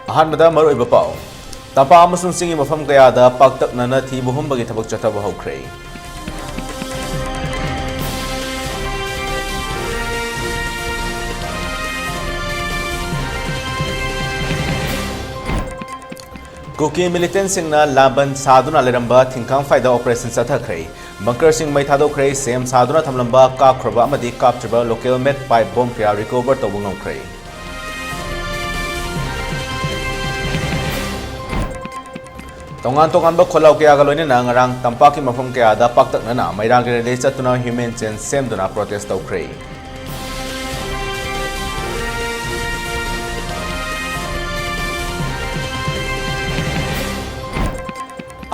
ꯑꯍꯥꯟꯕꯗ ꯃꯔꯨꯑꯣꯏꯕ ꯄꯥꯎ ꯇꯝꯄꯥꯛ ꯑꯃꯁꯨꯡ ꯆꯤꯡꯒꯤ ꯃꯐꯝ ꯀꯌꯥꯗ ꯄꯥꯛꯇꯛꯅꯅ ꯊꯤꯕ ꯍꯨꯝꯕꯒꯤ ꯊꯕꯛ ꯆꯠꯊꯕ ꯍꯧꯈ꯭ꯔꯦ꯫ कुकी मिलिटेंट्ससिंगना लाबन सादुना लेरंबा थिंखांग फाइदा ऑपरेशन चथखरे बंकरसिंग मै थादोखरे सेम सादुना थमलंबा कापख्रबा अमदी कापत्रिबा लोकल मेड पाइप बॉम्ब कया रिकवर तौब ngomkhre। तोंगान खोलाव कयागा लोइनना ngarang tampaki mafam kayada paktaknana mairang rele chatuna human chain semduna protest taukhre।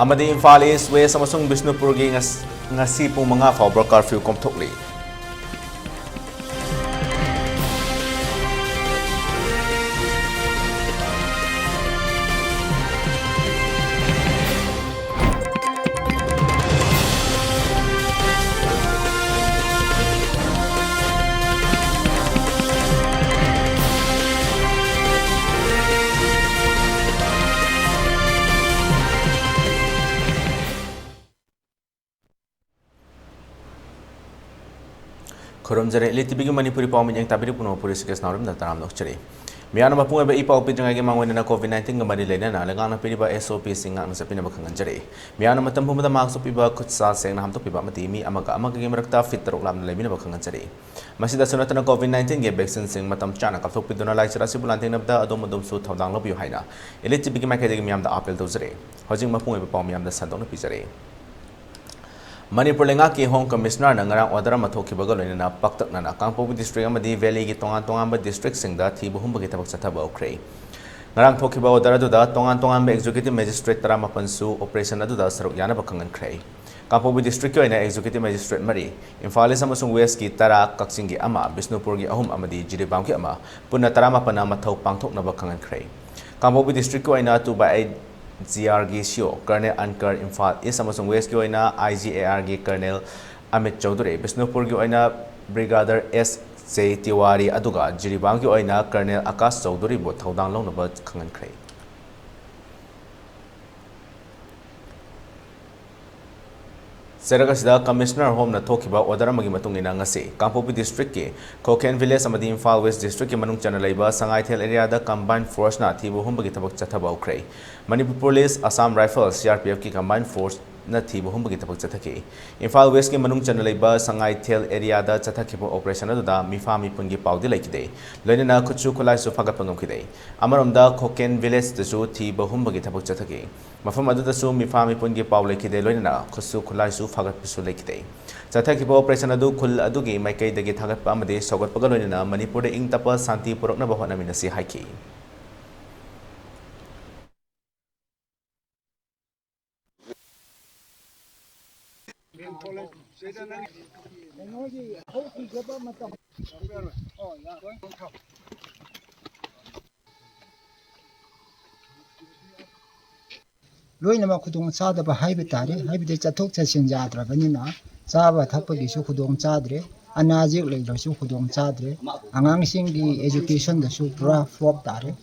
अमदी इम्फाल ईस्ट वेस्ट अमसुंग बिष्णुपुर की ngasi pung 5 फाउबा कर्फ्यू कोमथोकली। खुरमजरे ELITETV की मणिपुरी पाव मिंग ताबिरि पुनोपुरी Rishikesh Naorem ताराम नोचरे मियान मपुंग एबे इपाव पिजंगा के मांगोइना COVID-19 गमरि लेना लगाना पिरिबा SOP सिंगा नसपिना बखंगंजरे मियान मतम भूमदा मार्क्स पिबा खुदसा सेंग हमतो पिबा मति मी अमग के मरक्ता फिट तरक लाम लेमिना बखंगंजरे मसिदा सुनतना COVID-19 के वैक्सीन सिंग मतम चाना कथोक पिदुना लाइचरा सिबु लांथेनबदा अदोम अदोम सु थौदांग लबियो हाइना ELITETV की माइकेदे मियामदा अपील तौजरे हजिंग मपुंग एबे पाव मियामदा संदोन पिजरे। मणिपुर लेंगा की होम कमिश्नर नंगरा ऑर्डर मथोखिबगा लोइना पक्तकना कांगपोबु डिस्ट्रिक्ट अमदी वैली की तोंगान डिस्ट्रिक्ट सिंगदा थिबु हुंबगी थबक चथबा औख्रे ngarang thokhiba order aduda तोंगान executive magistrate 18 su operation aduda saruk yana bakhangankhre Kangpokpi district की ओइना executive magistrate मरी इम्फाल ईस्ट अमसुंग वेस्ट की 10 कक्सिंग की अमा बिष्णुपुर की 3 अमदी जिरिबाम की अमा पुन्ना 18 मथौ पांगथोकनबा खंगनख्रे कांगपोबु डिस्ट्रिक्ट की ओइना 2/8 GR की CO कर्नल अनकर इम्फाल ईस्ट अमसुंग वेस्ट की ओइना IGAR की कर्नल अमित चौधरी बिष्णुपुर की ओइना ब्रिगेडियर S.J. तिवारी अदुगा जिरिबाम की ओइना कर्नल आकाश चौधरी बो थौदांग लौनबा खंगनख्रे सेरगसिदा कमिश्नर होम न थोखिबा ऑर्डर अमगी मतुंगिना ngasi कांगपोबु डिस्ट्रिक्ट के कोकेन विलेज अमदी इम्फाल वेस्ट डिस्ट्रिक्ट के मनुंग चना लेबा संगाइथेल एरिया दा कंबाइन फोर्स ना थिबु हुंबगी थबक चथबा औख्रे Manipur police Assam rifle CRPF की कंबाइन फोर्स न थिबु हुंबगी थबक चथके इम्फाल वेस्ट के मनुंग चना लेबा संगाइथेल एरिया दा चथखिबो ऑपरेशन अदुदा मिफा मिपुंगी पाउदी लेखिदे लोइना खुचु खुलाई सु फगत पंगमखिदे अमरमदा कोकेन विलेज दसु थिबु हुंबगी थबक चथके मफम अदुदसु मिफा मिपुंगी पाउ लेखिदे लोइना खुचु खुलाई सु फगत पिसु लेखिदे चथखिबो ऑपरेशन अदु खुल अदुगी माइकैदगी थागतपा अमदे सौगतपगा लोइना मणिपुर इंग तप शांति पुरकनबा होनामिनसी हाइखि लोइनमा खुदोंग चादबा हाइबे तारे हाइबे चथोक चसिन जाद्रबनिना चाबा थपगिसु खुदोंग चाद्रे अनाजिक लेलसु खुदोंग चाद्रे आंगांसिंगी एजुकेशन दसु पुरा फ्लॉप तारे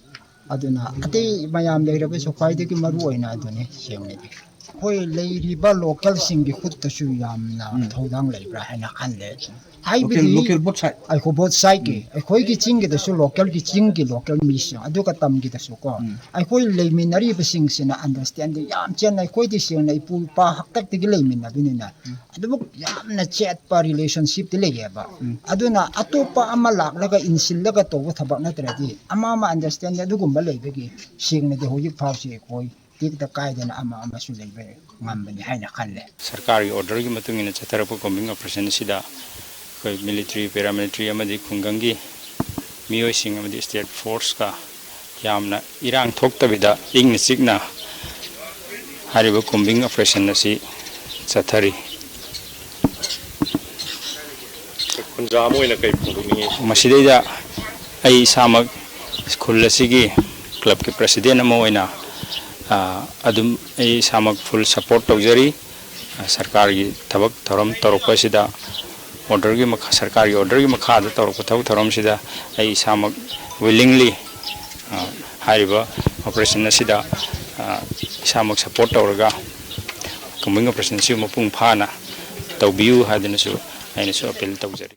अदुना अते मयाम लेरबसु ख्वाइदगी मरु ओइना अदुने सेंगनेदि कोई लेरिबा लोकल सिंगी खुद तसु यामना थौदांग लेब्रा हैना खनले highway local both side आइको both side के अखोई की चिंग दसु लोकल की चिंग की लोकल मिस अदुका तम की दसु को अखोई लेमिनरी बसिंग सिना अंडरस्टैंडिंग याम चेन अखोई दि सिंग नै पुल पा हक्तक तिग लेमिना दुनिना अदुबु यामना चेट पा रिलेशनशिप ति लेयबा अदुना अतोपा अमा लाखलगा इनसिलगा तोबो थबक नत्रदि अमा मा अंडरस्टैंड अदुगुम्बा लेबगी सिंग नै होजि फाउसि कोई टिक कायदना अमा अमासु लेबे ngambani haina khalle सरकारी ऑर्डर की मतुंग इन चथरप कॉम्बिंग ऑपरेशन सिदा कोई मिलिट्री पैरामिलिट्री अमदी खुंगंगी मियोय सिंग अमदी स्टेट फोर्स का यामना इरांग थोक्तबिदा इंग सिगना हारिबो कॉम्बिंग ऑपरेशन नसी चथरी पंजाब ओइना कई खुंगनी मसिदैदा आई सामक स्कूल असिगी क्लब के प्रेसिडेंट अमा ओइना अदुम आई सामक फुल सपोर्ट तौजरी सरकार की थबक थरम तौरपसिदा ऑर्डर की सरकार की ऑर्डर की मखा तौरप थबक थरम सिदा आई सामक willingly हारिबा operation asida isamuk support tawraga combing operation si mapung phana tawbiu hadinasu ainasu appeal tawjari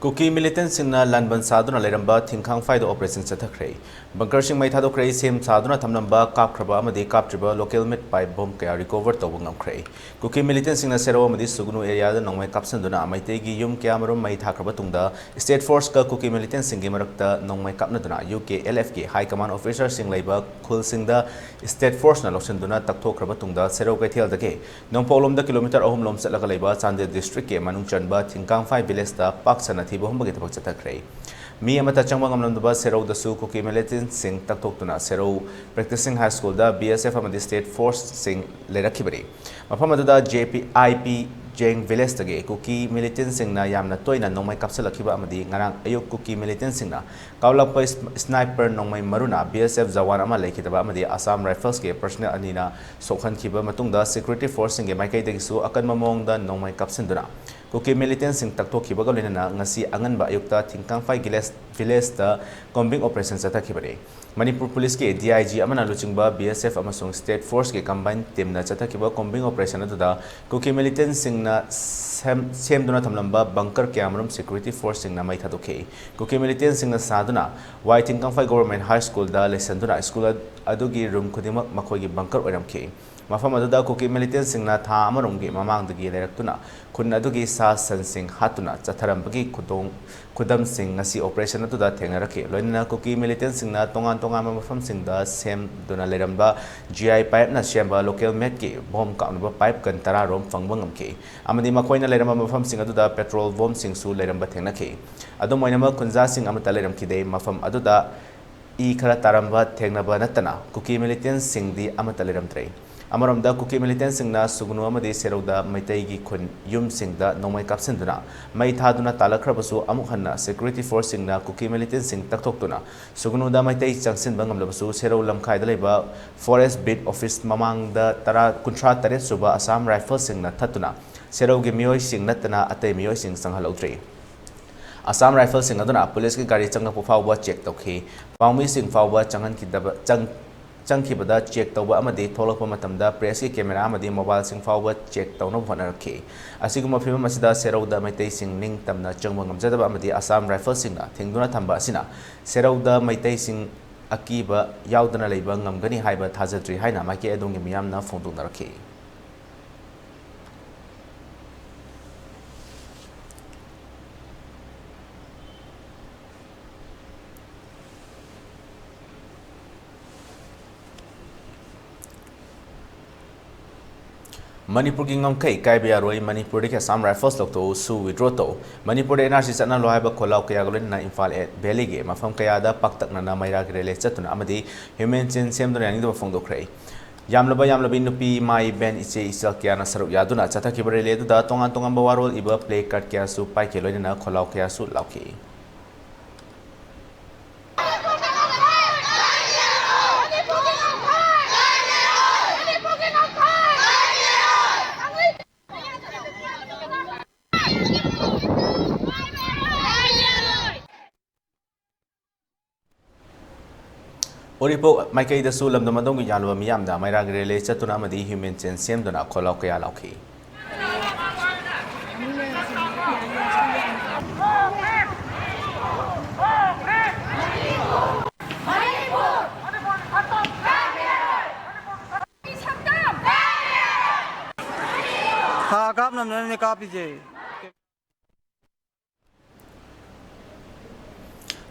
Kuki militant singna lanban saduna leramba thingkhang faido operation chathakhrei bunker sing mai thadokhrei sem saduna thamnamba kapkhraba amadi kaptriba local mit pipe bomb kaya recover tawbu ngamkhrei Kuki militant singna sero amadi sugunu area da nongmai kapsanduna amaitei gi yum kyamarum mai thakraba tungda state force ka Kuki militant singi marakta nongmai kapnaduna UK LF ki high command officer sing leiba khul singda state force na loksanduna takthokraba tungda sero kaithel dake nongpolom da kilometer ahum lom chatlaga leiba Chandel district ke manung chanba thingkhang fai village da paksana bohum bagi tabak chatakhrei mi amata changma ngamlamdaba serau dasu Kuki militant sing taktoktuna serau practicing high school da BSF amadi state force sing lerakhibari mafam aduda JPIP jeng village tage Kuki militant sing na yamna toina nongmai kapsalakhiba amadi ngarang ayuk Kuki militant sing na kaulakpa sniper nongmai maruna BSF jawan ama lekhitaba amadi Assam Rifles ke personnel anina sokhan khiba matungda security force sing ge maikai dagisu akan mamong da nongmai kapsinduna Kuki militant sing taktokiba galena ngasi anganba ayukta thingkang fai village da combing operation chathakibare Manipur police ke DIG amana luchingba BSF amasung state force ke combined team na chathakiba combing operation aduda Kuki militant sing na semduna thamlamba bunker kyamarum security force sing na mai thadokhe Kuki militant sing na saduna wai thingkang fai government high school da lesanduna school adugi room khudimak makhoi gi bunker oramkhe mafam aduda Kuki militant sing na tha amarumgi mamangdagi leraktuna khun adugi sa san sing hatuna chatharambagi khudam sing ngasi operation aduda thengarakhe loina Kuki militant sing na tongan mafam sing da sem duna leramba GI pipe na shemba local met ke bomb kaunba pipe kan tara rom fangba ngamke amadi makoina leramba mafam sing aduda petrol bomb sing su leramba thengnakhe adu moinama kunja sing amata leramkide mafam aduda I khara taramba thengnaba natana Kuki militant sing di amata leramtre Amaramda Kuki militant singna sugnu amadi serauda maitai gi khun yum singda nomai kapsinduna mai thaduna talakhrabasu amuk hanna security force singna Kuki militant sing taktoktuna sugnu da maitai changsin bangamlabasu serau lamkhai da leba forest bid office mamangda tara kuntra tare suba Assam Rifles singna thatuna serau gi mioi sing natana atai mioi sing sanghalautre Assam Rifles sing aduna police ki gari changna pufawba check tokhi paumi sing fawba changan ki daba changkhibada check tawba amadi tholakpa matamda press ki camera amadi mobile sing fawba check tawna bhanarkhe asiguma phimam asida serauda maitai sing ning tamna changba ngamjadaba amadi Assam Rifles singna thingduna thamba asina serauda maitai sing akiba yaudana leiba ngamgani haiba thajatri haina maki adongi miyamna phongdunarkhe Manipur ki ngomkai kaiba roi Manipur ke Assam Rifles lokto su withdraw to Manipur de NRC chana lohaiba kholau kaya golin na Imphal Valley ge mafam kaya da paktak na maira grele chatuna amadi human chain semdona yani do phongdokrei yamlabi nupi mai ben iche isal kya na sarup yaduna chatha kibare le da tongan bawarol iba play card kya su pai ke loina kholau kya su lauki Oripo Maikai da su lam damadong gi yalwa miyam da maira grele chatuna amadi human chain semdona kholau kaya lauki हाँ काप नमने copy J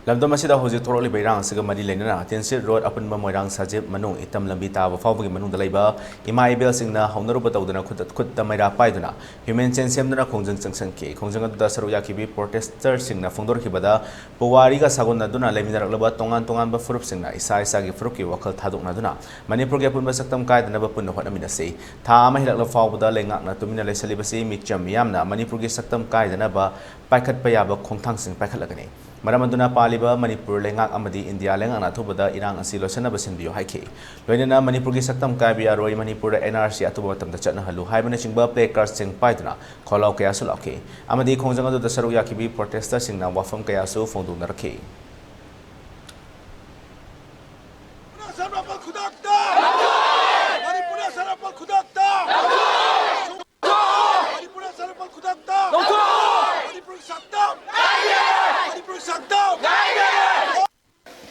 Lamdam asida hoji thoroli beirang asiga mari lenana Tensit road apunba moirang sajib manung itam lambi taba fawbagi manung dalaiba ima ibel singna haunaruba tawduna khutta maira paiduna human chain semduna khongjang changsanki khongjang adu saru yakibi protester singna phongdor khibada powari ga sagonna duna leminarak tongan ba furup singna isa gi furup ki wakal thadukna duna Manipur ge apunba saktam kaidana ba punna hotna se tha ma hilakla fawbada lengak na tumina lesalibasi micham yamna Manipur ge saktam kaidana ba paikhat payaba khongthang sing paikhatlagani Maramaduna Paliba, Manipur Lengak Amadi, India Lengak Natubada, Irang Asilo Sanabasin Bio Hike. Loinana Manipur Saktam Kabia Roy Manipur NRC Atubatam the Chatna Halu, Hibernation Bar Play Cars Sing Paitana, Kolau Kayasulake. Amadi Konzanga the Saru Yakibi protesters in Wafam Kayasu Fondu Narake.